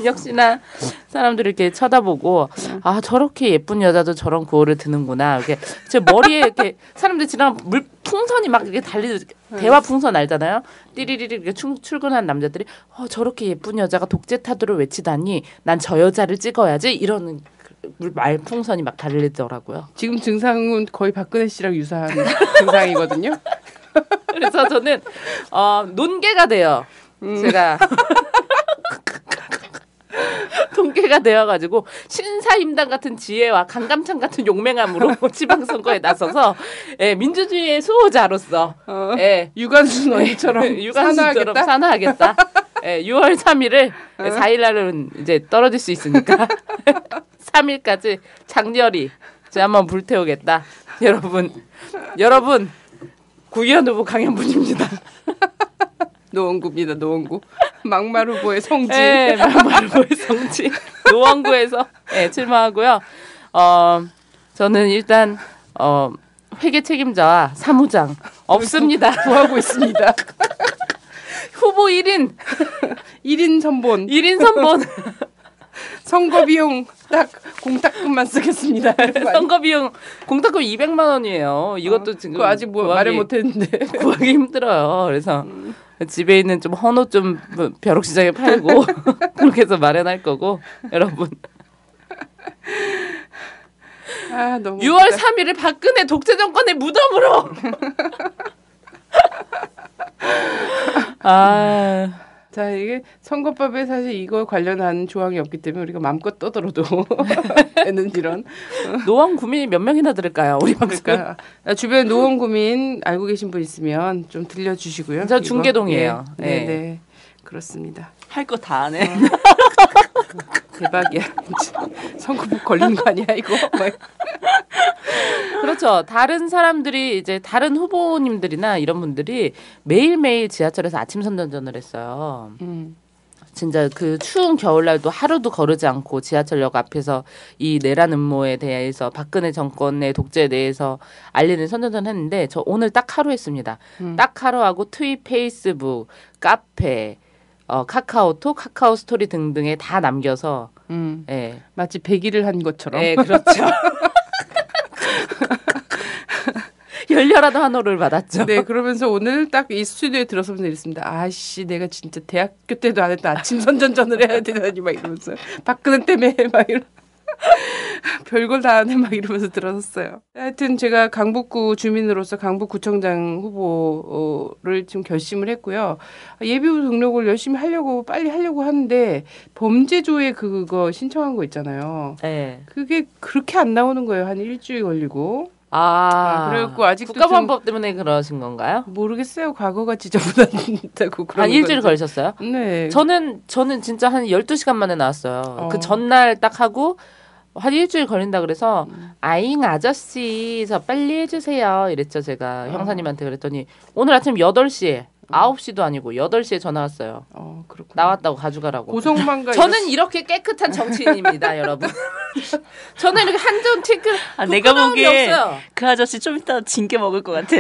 역시나 사람들이 이렇게 쳐다보고 아 저렇게 예쁜 여자도 저런 구호를 드는구나 이렇게 제 머리에 이렇게 사람들이 지나가 물 풍선이 막 이렇게 달리듯 대화 풍선 알잖아요. 띠리리리 이렇게 출근한 남자들이 저렇게 예쁜 여자가 독재 타도를 외치다니 난 저 여자를 찍어야지 이러는 말풍선이 막 달리더라고요.
지금 증상은 거의 박근혜 씨랑 유사한 증상이거든요.
그래서 저는 논개가 돼요. 제가 동계가 되어가지고 신사임당 같은 지혜와 강감찬 같은 용맹함으로 지방선거에 나서서 민주주의의 수호자로서
유관순 언니처럼
유관순처럼 산화하겠다. 6월 3일을 4일 날은 이제 떨어질 수 있으니까 3일까지 장렬히 제가 한번 불태우겠다. 여러분 구의원 후보 강현분입니다.
노원구입니다. 노원구. 막말 후보의 성지.
네, 막말 후보의 성지. 노원구에서 출마하고요. 저는 일단 회계 책임자와 사무장 없습니다.
구하고 있습니다.
후보 1인
1인 선본.
1인 선본.
선거 비용 딱 공탁금만 쓰겠습니다.
선거 비용 공탁금 200만 원이에요. 이것도 지금
그거 아직 말을 못했는데
구하기 힘들어요. 그래서 집에 있는 좀 헌옷 좀 벼룩시장에 팔고 그렇게 해서 마련할 거고 여러분.
너무
6월 3일을 박근혜 독재 정권의 무덤으로.
자, 이게 선거법에 사실 이거 관련한 조항이 없기 때문에 우리가 마음껏 떠들어도 되는 이런.
노원 구민이 몇 명이나 들을까요? 우리 방송.
그러니까 주변에 노원 구민 알고 계신 분 있으면 좀 들려주시고요.
저 중계동이에요.
네. 그렇습니다.
할 거 다 안 해.
대박이야. 선거법 걸리는 거 아니야 이거?
그렇죠. 다른 사람들이 이제 다른 후보님들이나 이런 분들이 매일매일 지하철에서 아침 선전전을 했어요. 진짜 그 추운 겨울날도 하루도 거르지 않고 지하철역 앞에서 이 내란 음모에 대해서 박근혜 정권의 독재에 대해서 알리는 선전전 했는데 저 오늘 딱 하루 했습니다. 딱 하루 하고 트윗, 페이스북, 카페, 카카오톡, 카카오 스토리 등등에 다 남겨서
마치 100일을 한 것처럼.
네, 그렇죠. 열렬한 환호를 받았죠.
네, 그러면서 오늘 딱 이 스튜디오에 들어서면서 이랬습니다. 아씨, 내가 진짜 대학교 때도 안 했던 아침 선전전을 해야 되다니 막 이러면서 박근혜 때문에 막 이러. 별걸 다 하네 막 이러면서 들었어요. 하여튼 제가 강북구 주민으로서 강북구청장 후보를 지금 결심을 했고요. 예비후보 등록을 열심히 하려고 빨리 하려고 하는데 범죄조회 그거 신청한 거 있잖아요.
네.
그게 그렇게 안 나오는 거예요. 한 일주일 걸리고.
그래갖고 아직도 국가보안법 때문에 그러신 건가요?
모르겠어요. 과거가 지저분하다고 그런
한 일주일 걸리셨어요?
네.
저는 진짜 한 12시간 만에 나왔어요. 그 전날 딱 하고 한 일주일 걸린다 그래서 아잉 아저씨 저 빨리 해주세요 이랬죠. 제가 형사님한테 그랬더니 오늘 아침 8시에 9시도 아니고 8시에 전화 왔어요.
그렇구나.
나왔다고 가져가라고.
고성방가
저는 이렇게 깨끗한 정치인입니다, 여러분. 저는 이렇게 한점 튀크
내가 보기에
없어요.
그 아저씨 좀 이따 징계 먹을 것 같아.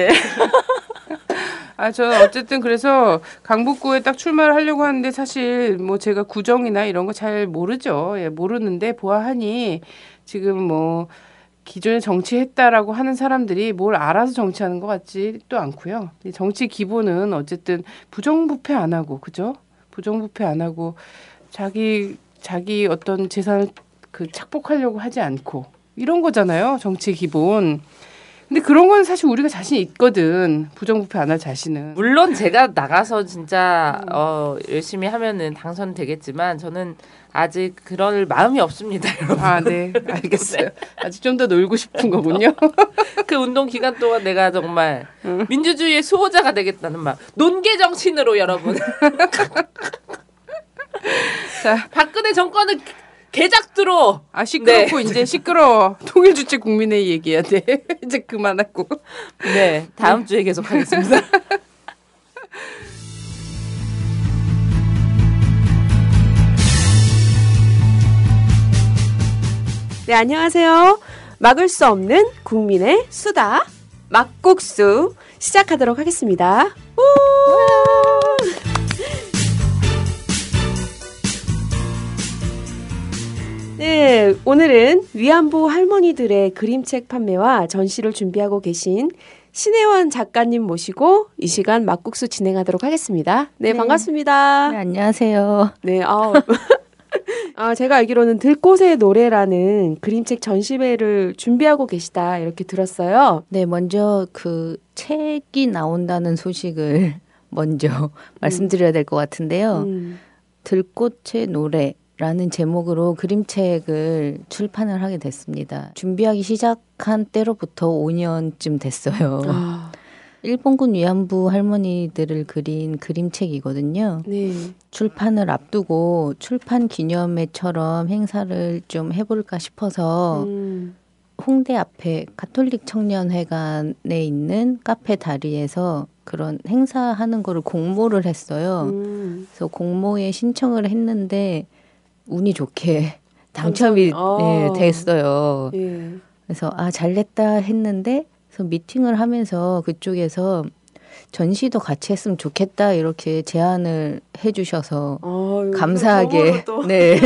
저 어쨌든 그래서 강북구에 딱 출마를 하려고 하는데 사실 뭐 제가 구정이나 이런 거 잘 모르죠. 예, 모르는데 보아하니 지금 뭐 기존에 정치했다라고 하는 사람들이 뭘 알아서 정치하는 것 같지도 않고요. 정치 기본은 어쨌든 부정부패 안 하고, 그죠? 부정부패 안 하고 자기 어떤 재산을 착복하려고 하지 않고 이런 거잖아요. 정치 기본. 근데 그런 건 사실 우리가 자신 있거든. 부정부패 안 할 자신은.
물론 제가 나가서 진짜 열심히 하면은 당선되겠지만 저는 아직 그럴 마음이 없습니다, 여러분.
네. 알겠어요. 아직 좀 더 놀고 싶은 거군요.
그 운동 기간 동안 내가 정말 민주주의의 수호자가 되겠다는 말. 논개 정신으로 여러분.
자,
박근혜 정권은 개작두로.
시끄럽고 네. 이제 시끄러워. 통일주체 국민회의 얘기해야 돼. 이제 그만하고.
네, 다음 주에 계속 하겠습니다.
네, 안녕하세요. 막을 수 없는 국민의 수다 막국수 시작하도록 하겠습니다. 네, 오늘은 위안부 할머니들의 그림책 판매와 전시를 준비하고 계신 신혜원 작가님 모시고 이 시간 막국수 진행하도록 하겠습니다. 네, 반갑습니다.
네, 안녕하세요.
네, 제가 알기로는 들꽃의 노래라는 그림책 전시회를 준비하고 계시다 이렇게 들었어요.
네, 먼저 그 책이 나온다는 소식을 먼저 말씀드려야 될 것 같은데요. 들꽃의 노래라는 제목으로 그림책을 출판을 하게 됐습니다. 준비하기 시작한 때로부터 5년쯤 됐어요. 일본군 위안부 할머니들을 그린 그림책이거든요.
네.
출판을 앞두고 출판 기념회처럼 행사를 좀 해볼까 싶어서 홍대 앞에 가톨릭 청년회관에 있는 카페 다리에서 그런 행사하는 거를 공모를 했어요. 그래서 공모에 신청을 했는데 운이 좋게 당첨이 됐어요.
예.
그래서 잘됐다 했는데 그래서 미팅을 하면서 그쪽에서 전시도 같이 했으면 좋겠다 이렇게 제안을 해주셔서 감사하게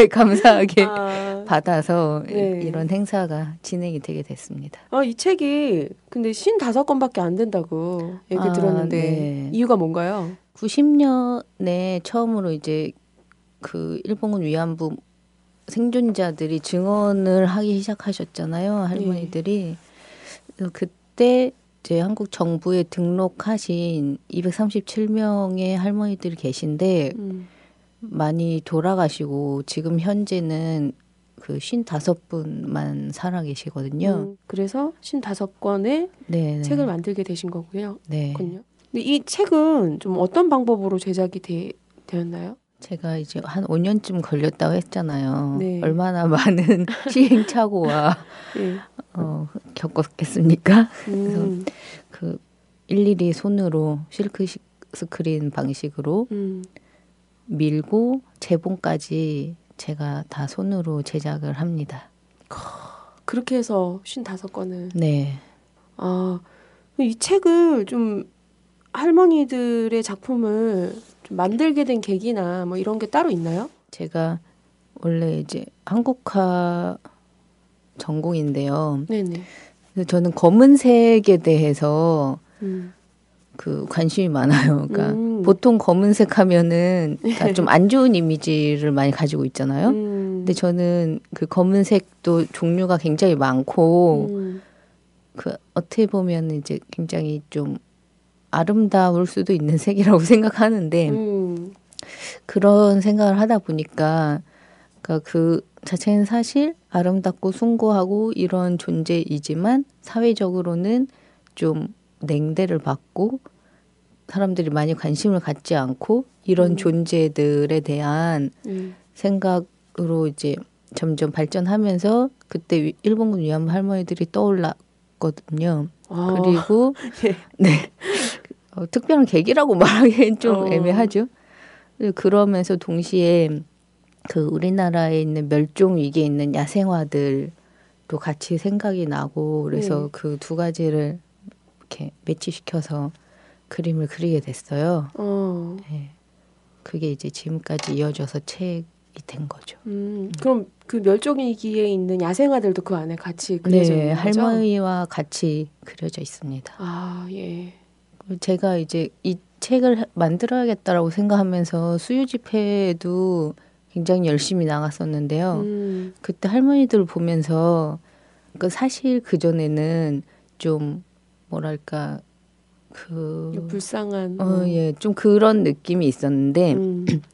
감사하게 받아서 이런 행사가 진행이 되게 됐습니다.
이 책이 근데 55권밖에 안 된다고 얘기 들었는데
네.
이유가 뭔가요?
90년에 처음으로 이제 그 일본군 위안부 생존자들이 증언을 하기 시작하셨잖아요. 할머니들이. 그때 이제 한국 정부에 등록하신 237명의 할머니들이 계신데 많이 돌아가시고 지금 현재는 그 55분만 살아 계시거든요.
그래서 55권의 책을 만들게 되신 거고요.
네.
근데 이 책은 좀 어떤 방법으로 제작이 되었나요?
제가 이제 한 5년쯤 걸렸다고 했잖아요.
네.
얼마나 많은 시행착오와 겪었겠습니까? 그래서 그 일일이 손으로 실크 스크린 방식으로 밀고 제본까지 제가 다 손으로 제작을 합니다.
그렇게 해서 55권을.
네.
이 책을 좀 할머니들의 작품을 좀 만들게 된 계기나 뭐 이런 게 따로 있나요?
제가 원래 이제 한국화 전공인데요.
네네.
그래서 저는 검은색에 대해서 그 관심이 많아요. 그러니까 보통 검은색 하면은 좀 안 좋은 이미지를 많이 가지고 있잖아요. 근데 저는 그 검은색도 종류가 굉장히 많고 그 어떻게 보면 이제 굉장히 좀 아름다울 수도 있는 색이라고 생각하는데 그런 생각을 하다 보니까 그러니까 그 자체는 사실 아름답고 숭고하고 이런 존재이지만 사회적으로는 좀 냉대를 받고 사람들이 많이 관심을 갖지 않고 이런 존재들에 대한 생각으로 이제 점점 발전하면서 그때 일본군 위안부 할머니들이 떠올랐거든요. 그리고 네. 특별한 계기라고 말하기엔 좀 애매하죠. 그러면서 동시에 그 우리나라에 있는 멸종 위기에 있는 야생화들도 같이 생각이 나고 그래서 그 두 가지를 이렇게 매치시켜서 그림을 그리게 됐어요. 네. 그게 이제 지금까지 이어져서 책이 된 거죠.
그럼 그 멸종 위기에 있는 야생화들도 그 안에 같이 그려져 있는 거죠?
할머니와 같이 그려져 있습니다.
아, 예.
제가 이제 이 책을 만들어야겠다라고 생각하면서 수요 집회에도 굉장히 열심히 나갔었는데요. 그때 할머니들을 보면서 그 사실 그 전에는 좀 뭐랄까 그
불쌍한
좀 그런 느낌이 있었는데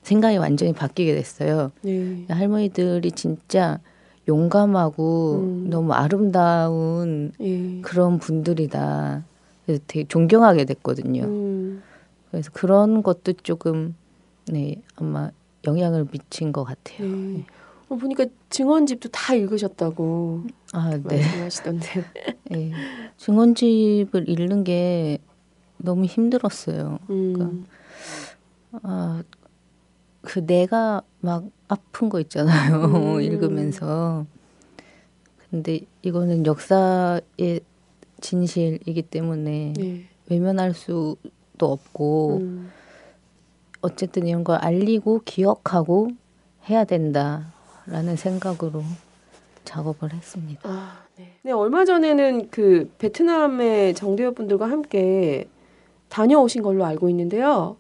생각이 완전히 바뀌게 됐어요.
네.
할머니들이 진짜 용감하고 너무 아름다운 그런 분들이다. 그래서 되게 존경하게 됐거든요. 그래서 그런 것도 조금 아마 영향을 미친 것 같아요. 네.
보니까 증언집도 다 읽으셨다고 말씀하시던데.
네. 증언집을 읽는 게 너무 힘들었어요. 그러니까 그 내가 막 아픈 거 있잖아요. 읽으면서. 근데 이거는 역사의 진실이기 때문에 외면할 수도 없고 어쨌든 이런 걸 알리고 기억하고 해야 된다라는 생각으로 작업을 했습니다.
네, 얼마 전에는 그 베트남의 정대협 분들과 함께 다녀오신 걸로 알고 있는데요.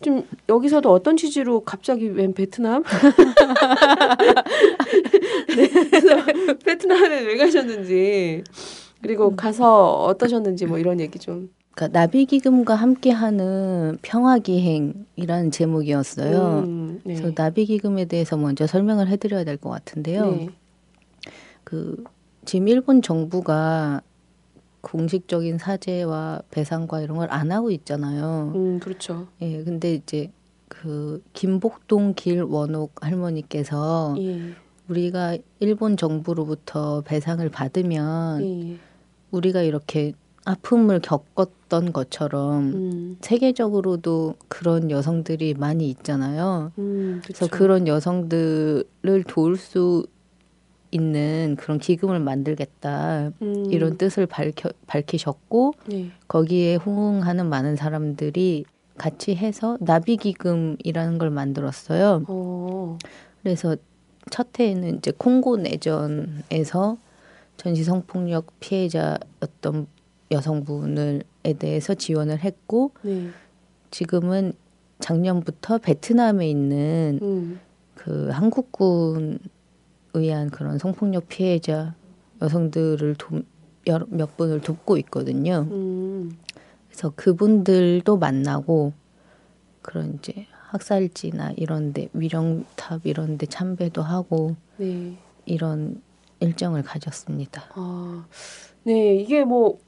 좀 여기서도 어떤 취지로 갑자기 웬 베트남? 그래서 베트남에 왜 가셨는지 그리고 가서 어떠셨는지 뭐 이런 얘기 좀.
그러니까 나비기금과 함께하는 평화기행이라는 제목이었어요. 그래서 나비기금에 대해서 먼저 설명을 해드려야 될 것 같은데요. 그 지금 일본 정부가 공식적인 사죄와 배상과 이런 걸 안 하고 있잖아요.
그렇죠.
예, 근데 이제 그 김복동 길원옥 할머니께서 우리가 일본 정부로부터 배상을 받으면 우리가 이렇게 아픔을 겪었던 것처럼 세계적으로도 그런 여성들이 많이 있잖아요. 그래서 그런 여성들을 도울 수 있는 그런 기금을 만들겠다 이런 뜻을 밝히셨고 거기에 호응하는 많은 사람들이 같이 해서 나비기금이라는 걸 만들었어요. 그래서 첫 해에는 이제 콩고 내전에서 전시 성폭력 피해자였던 여성분에 대해서 지원을 했고 지금은 작년부터 베트남에 있는 그 한국군 의한 그런 성폭력 피해자 여성들을 몇 분을 돕고 있거든요. 그래서 그분들도 만나고 그런 이제 학살지나 이런데 위령탑 이런데 참배도 하고 이런 일정을 가졌습니다.
네, 이게 뭐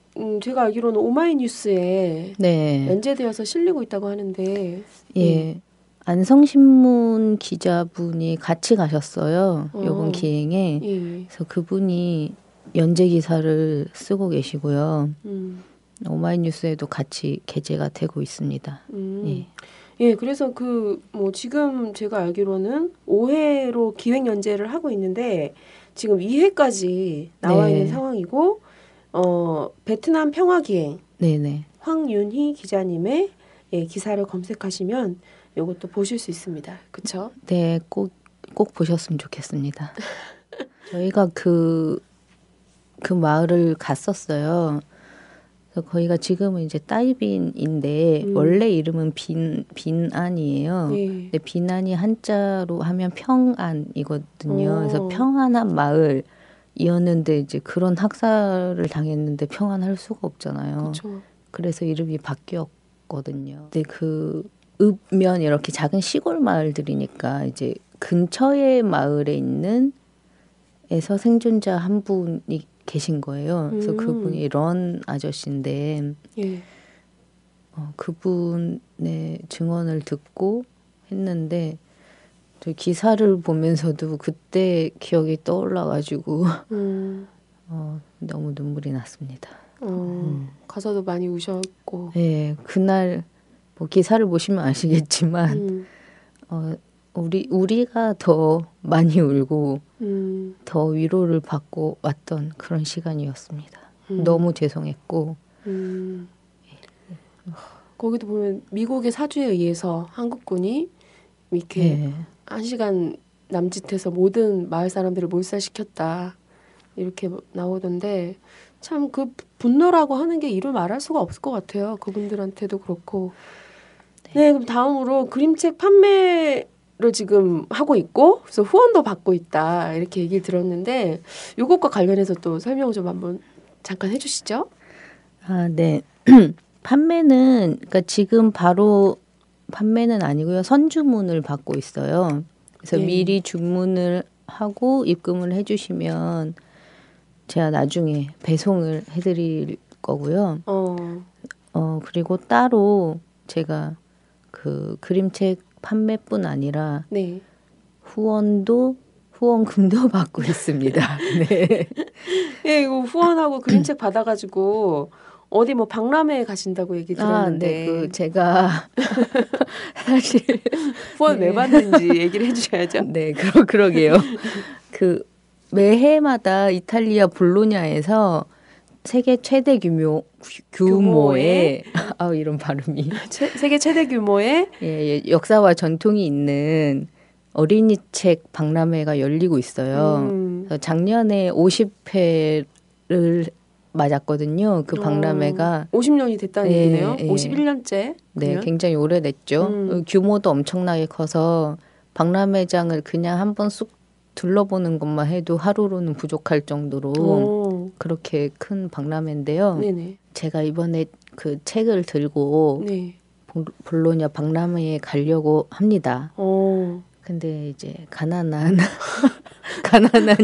제가 알기로는 오마이뉴스에 연재되어서 실리고 있다고 하는데
안성신문 기자분이 같이 가셨어요. 이번 기행에. 그래서 그분이 연재 기사를 쓰고 계시고요. 오마이뉴스에도 같이 게재가 되고 있습니다.
그래서 그 뭐 지금 제가 알기로는 5회로 기획 연재를 하고 있는데 지금 2회까지 나와 있는 상황이고 베트남 평화기행 황윤희 기자님의 기사를 검색하시면 이것도 보실 수 있습니다. 그렇죠?
네, 꼭 보셨으면 좋겠습니다. 저희가 그 마을을 갔었어요. 그래서 거기가 지금은 이제 따이빈인데 원래 이름은 빈안이에요. 네. 근데 빈안이 한자로 하면 평안이거든요. 그래서 평안한 마을이었는데 이제 그런 학살을 당했는데 평안할 수가 없잖아요. 그쵸. 그래서 이름이 바뀌었거든요. 근데 그 읍면 이렇게 작은 시골 마을들이니까 이제 근처의 마을에 있는 에서 생존자 한 분이 계신 거예요. 그래서 그분이 런 아저씨인데 예. 그분의 증언을 듣고 했는데 저 기사를 보면서도 그때 기억이 떠올라가지고 너무 눈물이 났습니다.
가서도 많이 우셨고.
네, 그날 뭐 기사를 보시면 아시겠지만 우리가 더 많이 울고 더 위로를 받고 왔던 그런 시간이었습니다. 너무 죄송했고
거기도 보면 미국의 사주에 의해서 한국군이 이렇게 네. 1시간 남짓해서 모든 마을 사람들을 몰살시켰다 이렇게 나오던데 참 그 분노라고 하는 게 이루 말할 수가 없을 것 같아요. 그분들한테도 그렇고. 네, 그럼 다음으로 그림책 판매를 지금 하고 있고 그래서 후원도 받고 있다 이렇게 얘기를 들었는데 이것과 관련해서 또 설명 좀 한번 잠깐 해주시죠.
아, 네. 판매는 그러니까 지금 바로 판매는 아니고요. 선주문을 받고 있어요. 그래서 네. 미리 주문을 하고 입금을 해주시면 제가 나중에 배송을 해드릴 거고요. 그리고 따로 제가 그 그림책 판매뿐 아니라 네. 후원금도 받고 있습니다. 네.
예, 이거 후원하고 그림책 받아가지고 어디 뭐 박람회에 가신다고 얘기 들었는데.
네, 그 제가 사실
후원 왜 받는지 얘기를 해주셔야죠.
네, 그러게요. 그 매해마다 이탈리아 볼로냐에서 세계 최대 규모의 이런 발음이
세계 최대 규모의
예, 역사와 전통이 있는 어린이 책 박람회가 열리고 있어요. 작년에 50회를 맞았거든요. 그 박람회가
50년이 됐다는 얘기네요. 51년째.
네, 굉장히 오래됐죠. 규모도 엄청나게 커서 박람회장을 그냥 한번 쑥 둘러보는 것만 해도 하루로는 부족할 정도로 그렇게 큰 박람회인데요. 네네. 제가 이번에 그 책을 들고 네. 볼로냐 박람회에 가려고 합니다. 근데 이제 가난한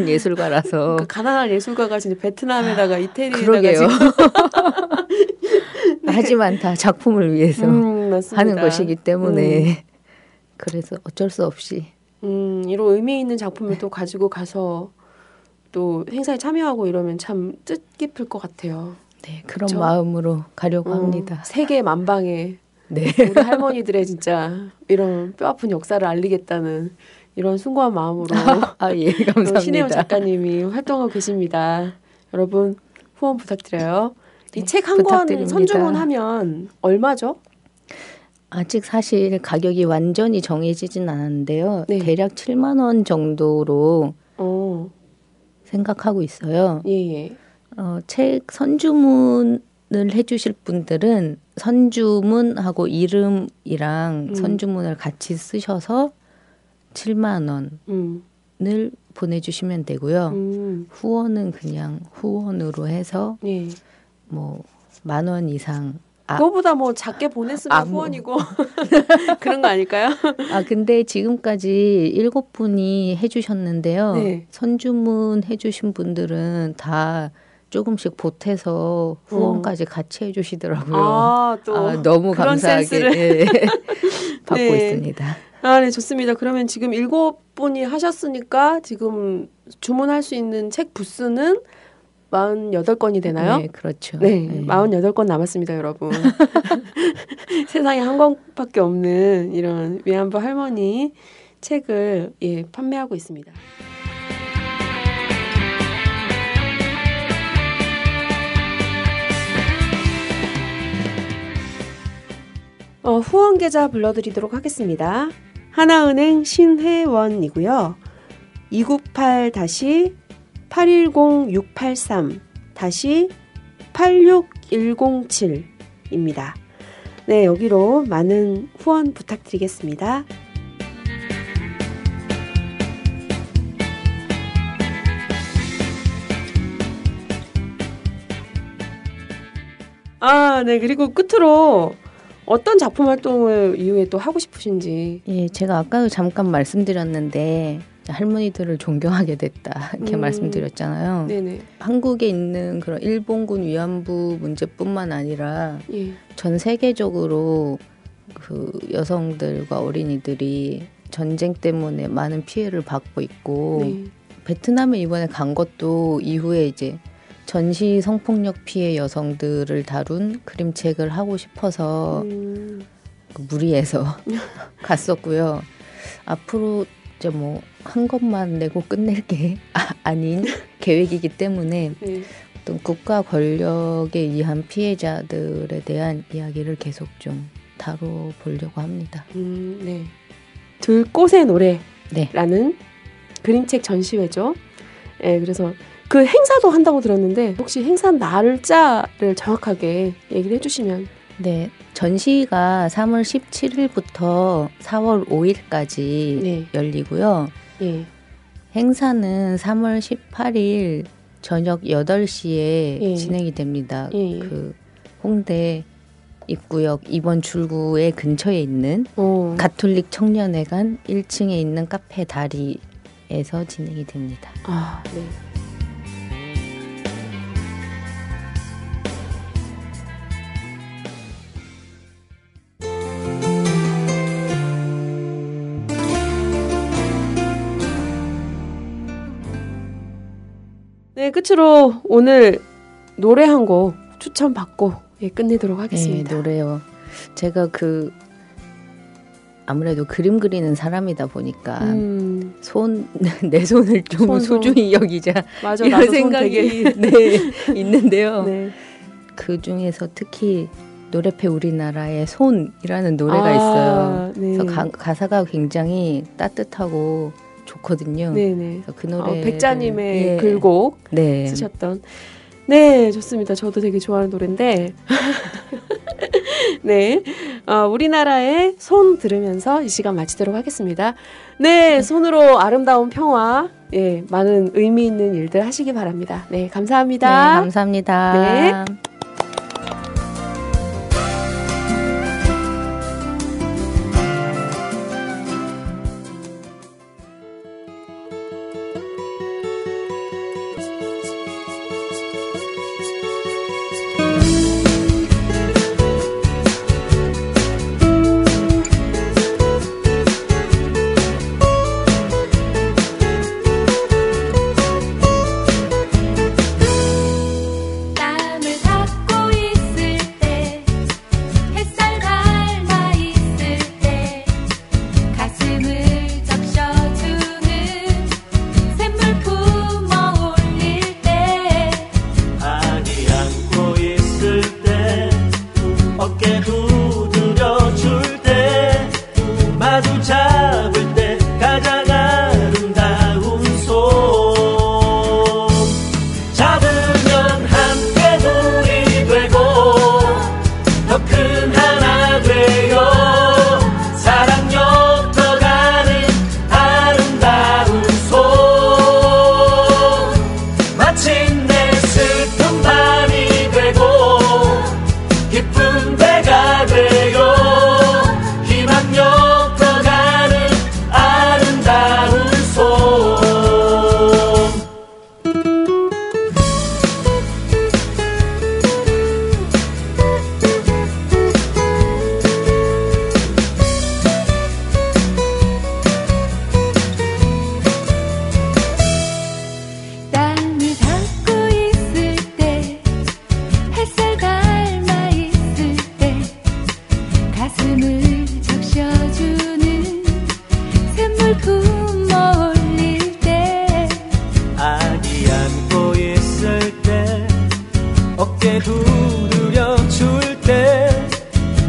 예술가라서
그 가난한 예술가가 진짜 베트남에다가 이태리에다가 지금
네. 하지만 다 작품을 위해서 하는 것이기 때문에 그래서 어쩔 수 없이
이런 의미 있는 작품을 또 가지고 가서 또 행사에 참여하고 이러면 참 뜻깊을 것 같아요.
네, 그런 그쵸? 마음으로 가려고 합니다.
세계 만방에 네. 우리 할머니들의 진짜 이런 뼈아픈 역사를 알리겠다는 이런 숭고한 마음으로
예, 감사합니다.
신혜원 작가님이 활동하고 계십니다. 여러분 후원 부탁드려요. 네, 이 책 한 권 선주문하면 얼마죠?
아직 사실 가격이 완전히 정해지진 않았는데요. 네. 대략 7만 원 정도로 생각하고 있어요. 예. 책 선주문을 해주실 분들은 선주문하고 이름이랑 선주문을 같이 쓰셔서 7만 원을 보내주시면 되고요. 후원은 그냥 후원으로 해서 뭐 10,000원 이상
그거보다 뭐 작게 보냈으면 후원이고 그런 거 아닐까요?
근데 지금까지 7분이 해주셨는데요. 네. 선주문 해주신 분들은 다 조금씩 보태서 후원까지 같이 해주시더라고요. 너무 감사하게 받고 네. 있습니다.
네, 좋습니다. 그러면 지금 7분이 하셨으니까 지금 주문할 수 있는 책 부스는 48건이 되나요?
네, 그렇죠.
네, 48건 남았습니다, 여러분. 세상에 한 권밖에 없는 이런 위안부 할머니 책을 판매하고 있습니다. 후원 계좌 불러드리도록 하겠습니다. 하나은행 신회원이고요. 298-810683 86107입니다. 네, 여기로 많은 후원 부탁드리겠습니다. 네, 그리고 끝으로 어떤 작품 활동을 이후에 또 하고 싶으신지.
예, 제가 아까도 잠깐 말씀드렸는데 할머니들을 존경하게 됐다 이렇게 말씀드렸잖아요.
네네.
한국에 있는 그런 일본군 위안부 문제뿐만 아니라
예.
전 세계적으로 그 여성들과 어린이들이 전쟁 때문에 많은 피해를 받고 있고
네.
베트남에 이번에 간 것도 이후에 이제 전시 성폭력 피해 여성들을 다룬 그림책을 하고 싶어서 무리해서 갔었고요. 앞으로 이제 뭐 한 것만 내고 끝낼 게 아닌 계획이기 때문에
네.
어떤 국가 권력에 의한 피해자들에 대한 이야기를 계속 좀 다뤄보려고 합니다.
네. 들꽃의 노래라는
네.
그림책 전시회죠. 네, 그래서 그 행사도 한다고 들었는데 혹시 행사 날짜를 정확하게 얘기를 해주시면.
네, 전시가 3월 17일부터 4월 5일까지
네.
열리고요.
예.
행사는 3월 18일 저녁 8시에
예.
진행이 됩니다.
예.
그 홍대 입구역 2번 출구에 근처에 있는 가톨릭 청년회관 1층에 있는 카페 다리에서 진행이 됩니다.
아, 네. 네, 끝으로 오늘 노래 한 곡 추천받고 끝내도록 하겠습니다.
네, 노래요. 제가 아무래도 그림 그리는 사람이다 보니까 내 손을 좀 소중히 여기자
맞아,
이런 생각이 있는데요.
네.
그 중에서 특히 노래패 우리나라의 손이라는 노래가 있어요.
네.
그래서 가사가 굉장히 따뜻하고 좋거든요.
네네.
그래서 그 노래
백자님의 글곡
네.
쓰셨던. 네, 좋습니다. 저도 되게 좋아하는 노래인데. 네, 우리나라의 손 들으면서 이 시간 마치도록 하겠습니다. 네, 손으로 아름다운 평화, 많은 의미 있는 일들 하시기 바랍니다. 네, 감사합니다.
네, 감사합니다.
네.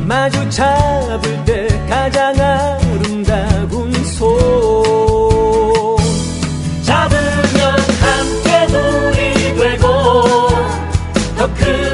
마주 잡을 때 가장 아름다운 손 잡으면 함께 돌이 되고 더 큰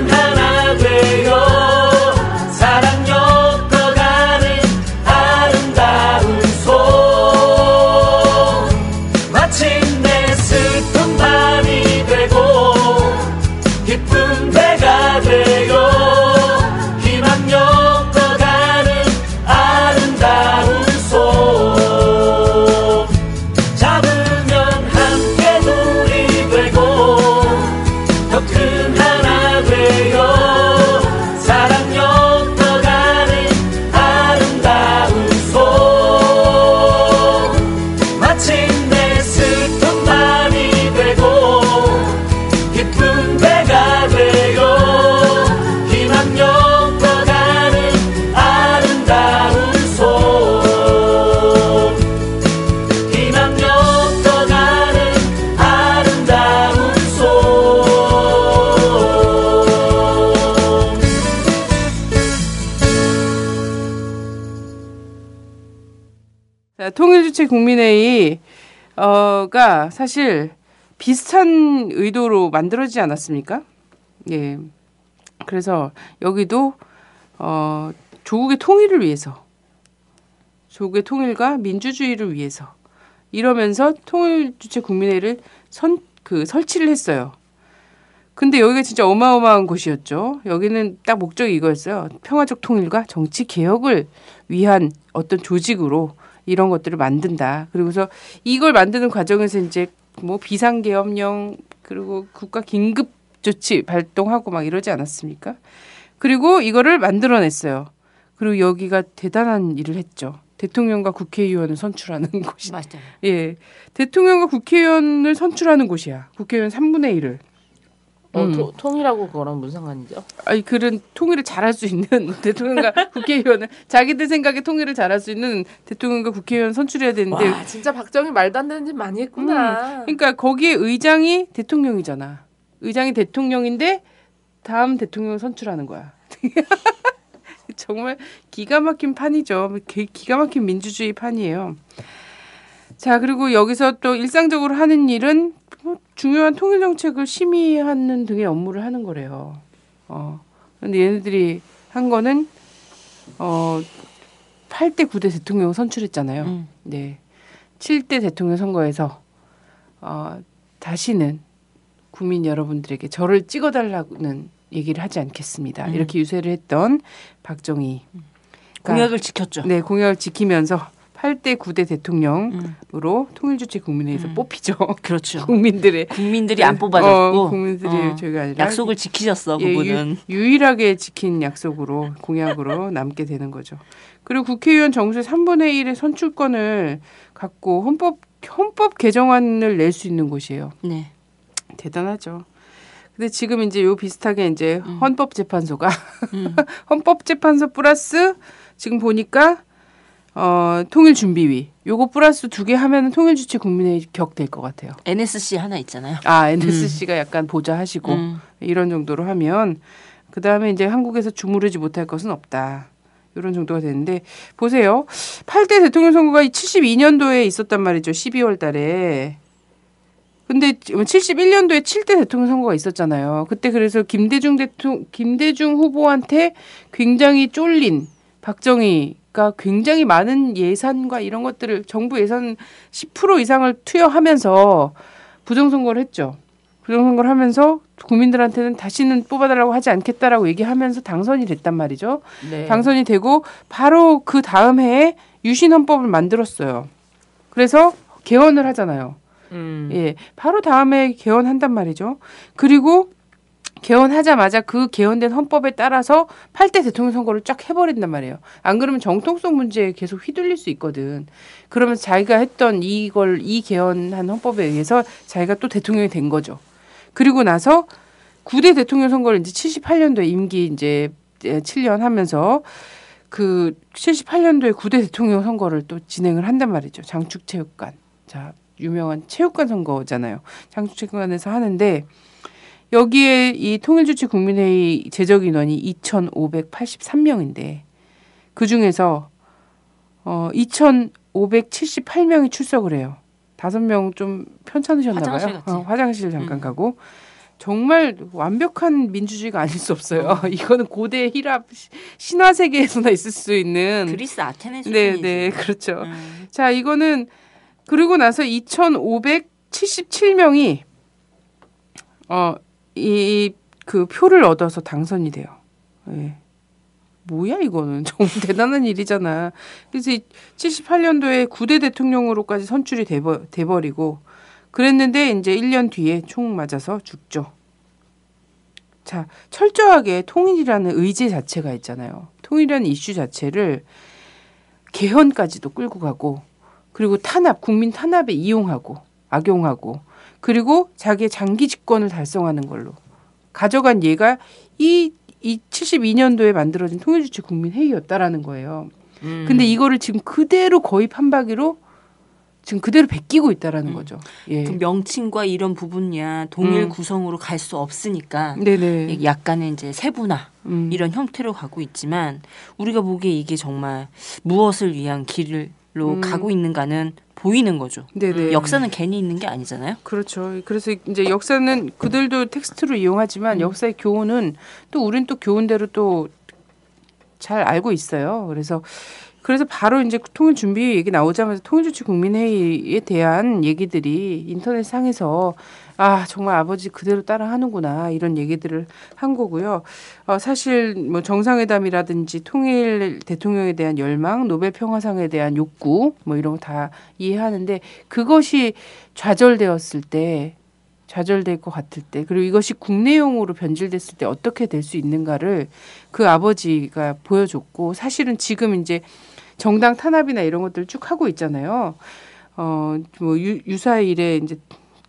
통일주체국민회의가 사실 비슷한 의도로 만들어지지 않았습니까? 예. 그래서 여기도 조국의 통일을 위해서, 조국의 통일과 민주주의를 위해서 이러면서 통일주체국민회의를 설치를 했어요. 근데 여기가 진짜 어마어마한 곳이었죠. 여기는 딱 목적이 이거였어요. 평화적 통일과 정치 개혁을 위한 어떤 조직으로 이런 것들을 만든다. 그리고서 이걸 만드는 과정에서 이제 뭐 비상계엄령 그리고 국가 긴급 조치 발동하고 막 이러지 않았습니까? 그리고 이거를 만들어냈어요. 그리고 여기가 대단한 일을 했죠. 대통령과 국회의원을 선출하는 곳이.
맞아요.
예, 대통령과 국회의원을 선출하는 곳이야. 국회의원 3분의 1을.
통일하고 그거랑 무슨 상관이죠?
아니 그런 통일을 잘할 수 있는 대통령과 국회의원을 자기들 생각에 통일을 잘할 수 있는 대통령과 국회의원 선출해야 되는데
와, 진짜 박정희 말도 안 되는 짓 많이 했구나.
그러니까 거기에 의장이 대통령이잖아. 의장이 대통령인데 다음 대통령을 선출하는 거야. 정말 기가 막힌 판이죠. 기가 막힌 민주주의 판이에요. 자, 그리고 여기서 또 일상적으로 하는 일은 중요한 통일 정책을 심의하는 등의 업무를 하는 거래요. 근데 얘네들이 한 거는 8대 9대 대통령 선출했잖아요. 네. 7대 대통령 선거에서 다시는 국민 여러분들에게 저를 찍어달라는 얘기를 하지 않겠습니다. 이렇게 유세를 했던 박정희.
공약을 지켰죠.
네, 공약을 지키면서 8대 9대 대통령으로 통일주체국민회의에서 뽑히죠.
그렇죠.
국민들이
안 뽑아줬고
국민들이 저희가 아니라
약속을 지키셨어. 그분은
유일하게 지킨 약속으로 공약으로 남게 되는 거죠. 그리고 국회의원 정수의 3분의 1의 선출권을 갖고 헌법 개정안을 낼 수 있는 곳이에요.
네.
대단하죠. 근데 지금 이제 요 비슷하게 이제 헌법재판소가 헌법재판소 플러스 지금 보니까 통일준비위 요거 플러스 2개 하면은 통일주체국민회의 격될 것 같아요.
NSC 하나 있잖아요.
NSC가 약간 보좌하시고 이런 정도로 하면 그 다음에 이제 한국에서 주무르지 못할 것은 없다. 이런 정도가 되는데 보세요. 8대 대통령 선거가 72년도에 있었단 말이죠. 12월 달에. 근데 71년도에 7대 대통령 선거가 있었잖아요. 그때 그래서 김대중 후보한테 굉장히 쫄린 박정희가 굉장히 많은 예산과 이런 것들을 정부 예산 10% 이상을 투여하면서 부정선거를 했죠. 부정선거를 하면서 국민들한테는 다시는 뽑아달라고 하지 않겠다라고 얘기하면서 당선이 됐단 말이죠.
네.
당선이 되고 바로 그 다음 해에 유신헌법을 만들었어요. 그래서 개헌을 하잖아요. 예, 바로 다음에 개헌한단 말이죠. 그리고 개헌하자마자 그 개헌된 헌법에 따라서 8대 대통령 선거를 쫙 해버린단 말이에요. 안 그러면 정통성 문제에 계속 휘둘릴 수 있거든. 그러면서 자기가 했던 이 개헌한 헌법에 의해서 자기가 또 대통령이 된 거죠. 그리고 나서 9대 대통령 선거를 이제 78년도에 임기 이제 7년 하면서 그 78년도에 9대 대통령 선거를 또 진행을 한단 말이죠. 장축체육관. 자, 유명한 체육관 선거잖아요. 장축체육관에서 하는데 여기에 이 통일주체국민회의 제적 인원이 2,583명인데 그 중에서 2,578명이 출석을 해요. 5명 좀 편찮으셨나 봐요. 화장실 잠깐 가고. 정말 완벽한 민주주의가 아닐 수 없어요. 이거는 고대 히랍 신화 세계에서나 있을 수 있는
그리스 아테네 수준이지.
네, 그렇죠. 자, 이거는 그리고 나서 2,577명이 그 표를 얻어서 당선이 돼요. 예. 뭐야 이거는 정말 대단한 일이잖아. 그래서 78년도에 9대 대통령으로까지 선출이 돼버리고 그랬는데 이제 1년 뒤에 총 맞아서 죽죠. 자, 철저하게 통일이라는 의제 자체가 있잖아요. 통일이라는 이슈 자체를 개헌까지도 끌고 가고 그리고 국민 탄압에 악용하고 그리고 자기의 장기 집권을 달성하는 걸로 가져간 예가 이 72년도에 만들어진 통일주체국민회의였다라는 거예요. 근데 이거를 지금 그대로 거의 판박이로 지금 그대로 베끼고 있다라는 거죠. 예.
그 명칭과 이런 부분이야 동일 구성으로 갈 수 없으니까
네네.
약간의 이제 세분화 이런 형태로 가고 있지만 우리가 보기에 이게 정말 무엇을 위한 길을 가고 있는가는 보이는 거죠.
네네.
역사는 괜히 있는 게 아니잖아요.
그렇죠. 그래서 이제 역사는 그들도 텍스트로 이용하지만 역사의 교훈은 또 우린 또 교훈대로 또 잘 알고 있어요. 그래서 바로 이제 통일 준비 얘기 나오자마자 통일조치 국민회의에 대한 얘기들이 인터넷 상에서 정말 아버지 그대로 따라 하는구나 이런 얘기들을 한 거고요. 사실 뭐 정상회담이라든지 통일 대통령에 대한 열망, 노벨 평화상에 대한 욕구 뭐 이런 거 다 이해하는데 그것이 좌절될 것 같을 때 그리고 이것이 국내용으로 변질됐을 때 어떻게 될 수 있는가를 그 아버지가 보여줬고 사실은 지금 이제 정당 탄압이나 이런 것들을 쭉 하고 있잖아요. 뭐 유사일에 이제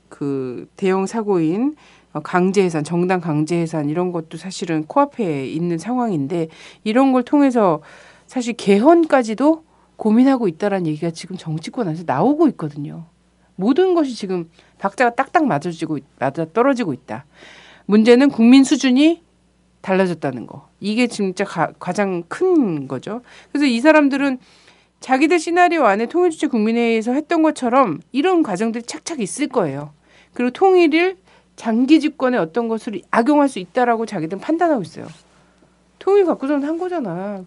그 대형 사고인 강제해산, 정당 강제해산 이런 것도 사실은 코앞에 있는 상황인데 이런 걸 통해서 사실 개헌까지도 고민하고 있다라는 얘기가 지금 정치권에서 나오고 있거든요. 모든 것이 지금 박자가 딱딱 맞아 떨어지고 있다. 문제는 국민 수준이 달라졌다는 거. 이게 진짜 가장 큰 거죠. 그래서 이 사람들은 자기들 시나리오 안에 통일주체 국민회의에서 했던 것처럼 이런 과정들이 착착 있을 거예요. 그리고 통일을 장기 집권의 어떤 것을 악용할 수 있다라고 자기들은 판단하고 있어요. 통일 갖고서는 한 거잖아.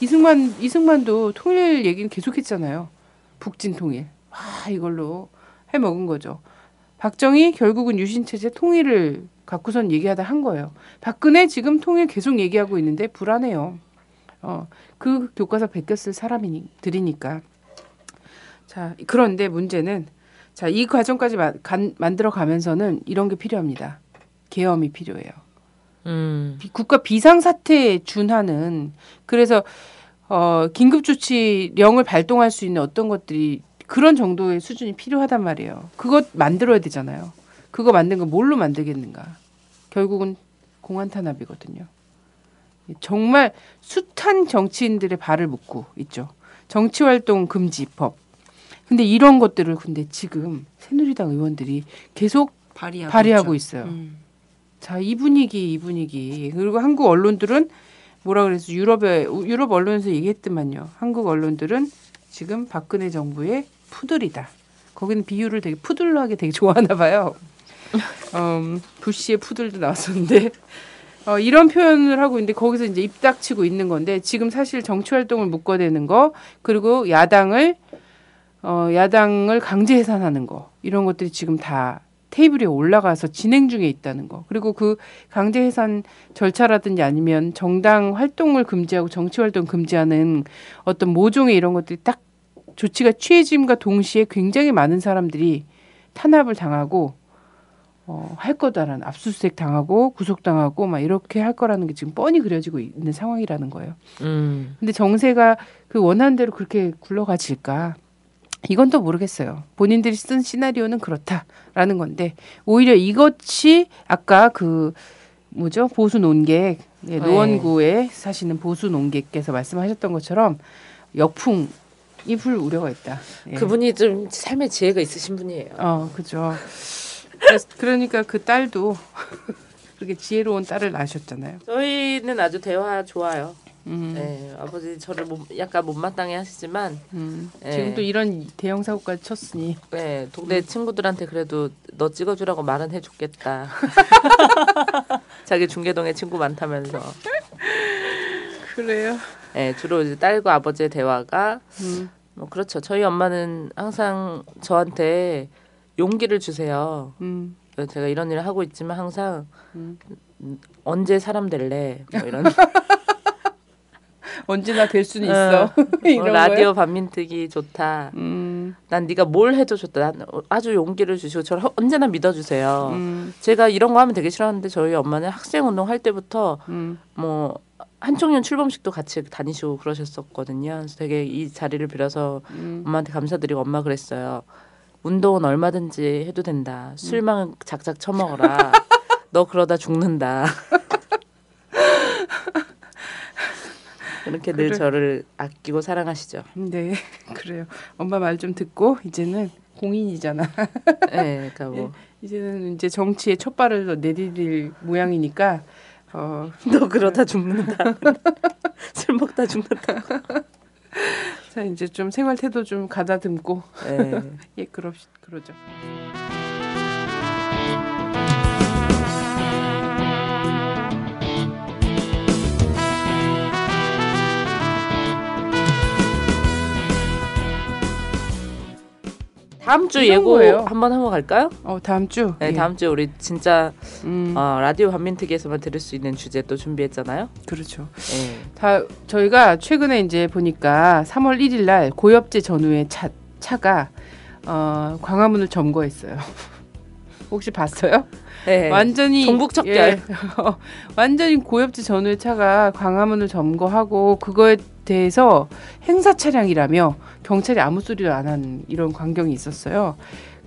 이승만도 통일 얘기는 계속했잖아요. 북진 통일. 이걸로 해먹은 거죠. 박정희 결국은 유신체제 통일을 갖고선 얘기하다 한 거예요. 박근혜 지금 통일 계속 얘기하고 있는데 불안해요. 그 교과서 베꼈을 사람들이니까. 자, 그런데 문제는 이 과정까지 만들어 가면서는 이런 게 필요합니다. 계엄이 필요해요. 국가 비상사태에 준하는 그래서 긴급조치령을 발동할 수 있는 어떤 것들이 그런 정도의 수준이 필요하단 말이에요. 그것 만들어야 되잖아요. 그거 만든 거 뭘로 만들겠는가. 결국은 공안 탄압이거든요. 정말 숱한 정치인들의 발을 묶고 있죠. 정치활동 금지법. 근데 이런 것들을 지금 새누리당 의원들이 계속 발의하고 있어요. 자, 이 분위기. 그리고 한국 언론들은 뭐라 그래서 유럽 언론에서 얘기했더만요. 한국 언론들은 지금 박근혜 정부의 푸들이다. 거기는 비유를 되게 푸들하게 되게 좋아하나 봐요. 부시의 푸들도 나왔었는데 이런 표현을 하고 있는데 거기서 이제 입닥치고 있는 건데 지금 사실 정치활동을 묶어대는 거 그리고 야당을 강제 해산하는 거 이런 것들이 지금 다 테이블에 올라가서 진행 중에 있다는 거. 그리고 그 강제 해산 절차라든지 아니면 정당 활동을 금지하고 정치 활동 금지하는 어떤 모종의 이런 것들이 딱 조치가 취해짐과 동시에 굉장히 많은 사람들이 탄압을 당하고 할 거다라는 압수수색 당하고 구속당하고 막 이렇게 할 거라는 게 지금 뻔히 그려지고 있는 상황이라는 거예요. 근데 정세가 그 원하는 대로 그렇게 굴러가질까? 이건 또 모르겠어요. 본인들이 쓴 시나리오는 그렇다라는 건데 오히려 이것이 아까 보수 논객 노원구에 사시는 보수 논객께서 말씀하셨던 것처럼 역풍이 불 우려가 있다.
그분이 좀 삶의 지혜가 있으신 분이에요.
그죠. 그러니까 그 딸도 그렇게 지혜로운 딸을 낳으셨잖아요.
저희는 아주 대화 좋아요. 네, 아버지 저를 약간 못마땅해 하시지만
지금 또 이런 대형 사고까지 쳤으니
동네 친구들한테 그래도 너 찍어주라고 말은 해줬겠다. 자기 중계동에 친구 많다면서.
그래요.
네, 주로 이제 딸과 아버지의 대화가 뭐 그렇죠. 저희 엄마는 항상 저한테 용기를 주세요. 제가 이런 일을 하고 있지만 항상 언제 사람 될래? 뭐 이런.
언제나 될 수는 있어. 이런
라디오 반민특위 좋다. 난 네가 뭘 해도 좋다. 난 아주 용기를 주시고 저를 언제나 믿어주세요. 제가 이런 거 하면 되게 싫어하는데 저희 엄마는 학생운동 할 때부터 뭐 한총련 출범식도 같이 다니시고 그러셨었거든요. 그래서 되게 이 자리를 빌어서 엄마한테 감사드리고 엄마 그랬어요. 운동은 얼마든지 해도 된다. 술만 작작 처먹어라. 너 그러다 죽는다. 그렇게 늘 저를 아끼고 사랑하시죠.
네, 그래요. 엄마 말 좀 듣고 이제는 공인이잖아.
네, 그러니까 뭐
이제는 이제 정치에 첫 발을 내디딜 모양이니까
너 그러다 죽는다. 술 먹다 죽는다.
자, 이제 좀 생활 태도 좀 가다듬고
네.
예, 그러죠.
다음 주 예고 거예요. 한번 갈까요?
다음 주?
네, 다음 주에 우리 진짜 라디오 반민특위에서만 들을 수 있는 주제 또 준비했잖아요.
그렇죠. 네. 저희가 최근에 이제 보니까 3월 1일 날 고엽제 전후의 차가 광화문을 점거했어요. 혹시 봤어요?
네.
완전히
종북척결.
예, 완전히 고엽제 전후의 차가 광화문을 점거하고 그거에 대해서 행사 차량이라며 경찰이 아무 소리도 안 한 이런 광경이 있었어요.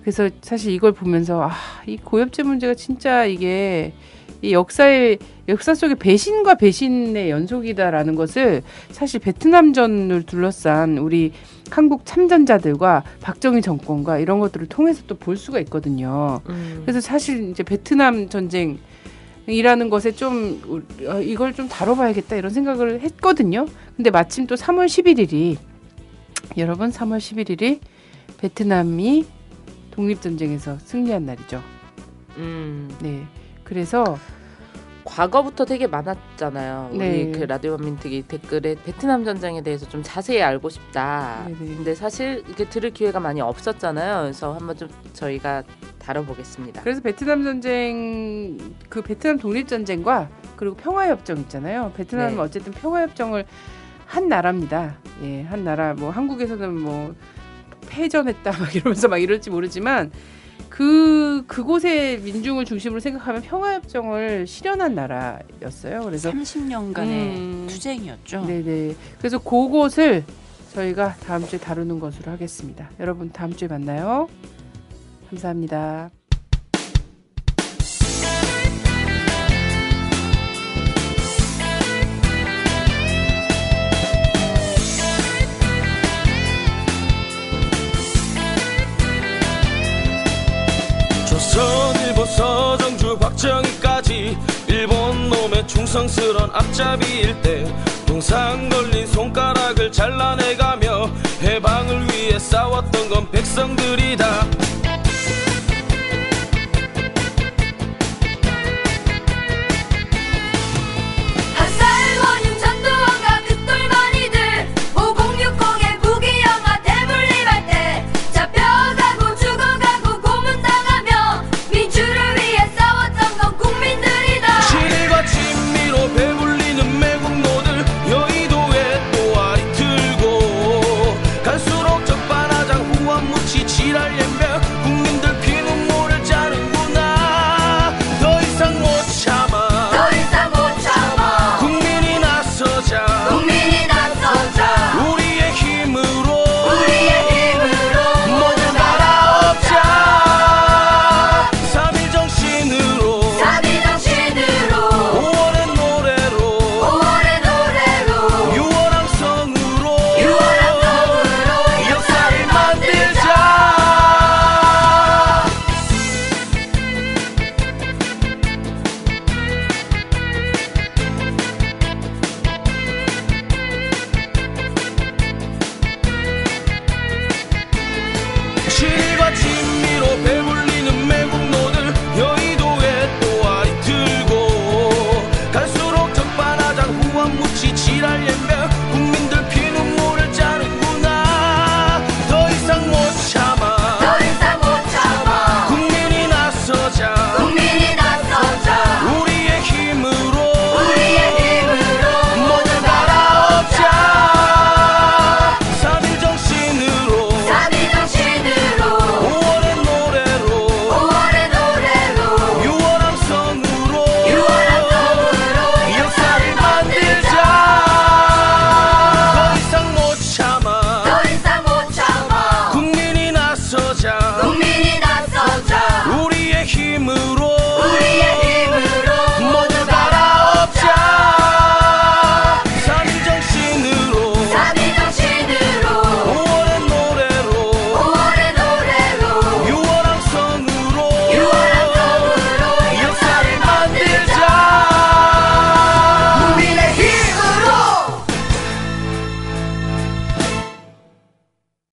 그래서 사실 이걸 보면서 이 고엽제 문제가 진짜 이게 이 역사 속의 배신과 배신의 연속이다라는 것을 사실 베트남전을 둘러싼 우리 한국 참전자들과 박정희 정권과 이런 것들을 통해서 또 볼 수가 있거든요. 그래서 사실 이제 베트남 전쟁이라는 것에 좀 이걸 좀 다뤄봐야겠다 이런 생각을 했거든요. 근데 마침 또 3월 11일이 여러분 3월 11일이 베트남이 독립전쟁에서 승리한 날이죠. 네. 그래서
과거부터 되게 많았잖아요. 우리
네.
그 라디오 반민특위 댓글에 베트남 전쟁에 대해서 좀 자세히 알고 싶다.
네네.
근데 사실 이렇게 들을 기회가 많이 없었잖아요. 그래서 한번 좀 저희가 다뤄보겠습니다.
그래서 베트남 전쟁, 그 베트남 독립전쟁과 그리고 평화협정 있잖아요. 베트남은
네.
어쨌든 평화협정을 한 나라입니다. 예, 한 나라. 뭐 한국에서는 뭐 패전했다 막 이러면서 막 이럴지 모르지만 그곳의 민중을 중심으로 생각하면 평화협정을 실현한 나라였어요. 그래서
30년간의 투쟁이었죠.
네네. 그래서 그곳을 저희가 다음 주에 다루는 것으로 하겠습니다. 여러분 다음 주에 만나요. 감사합니다.
조선일보 서정주 박정희까지 일본 놈의 충성스런 앞잡이일 때 동상 걸린 손가락을 잘라내가며 해방을 위해 싸웠던 건 백성들이다.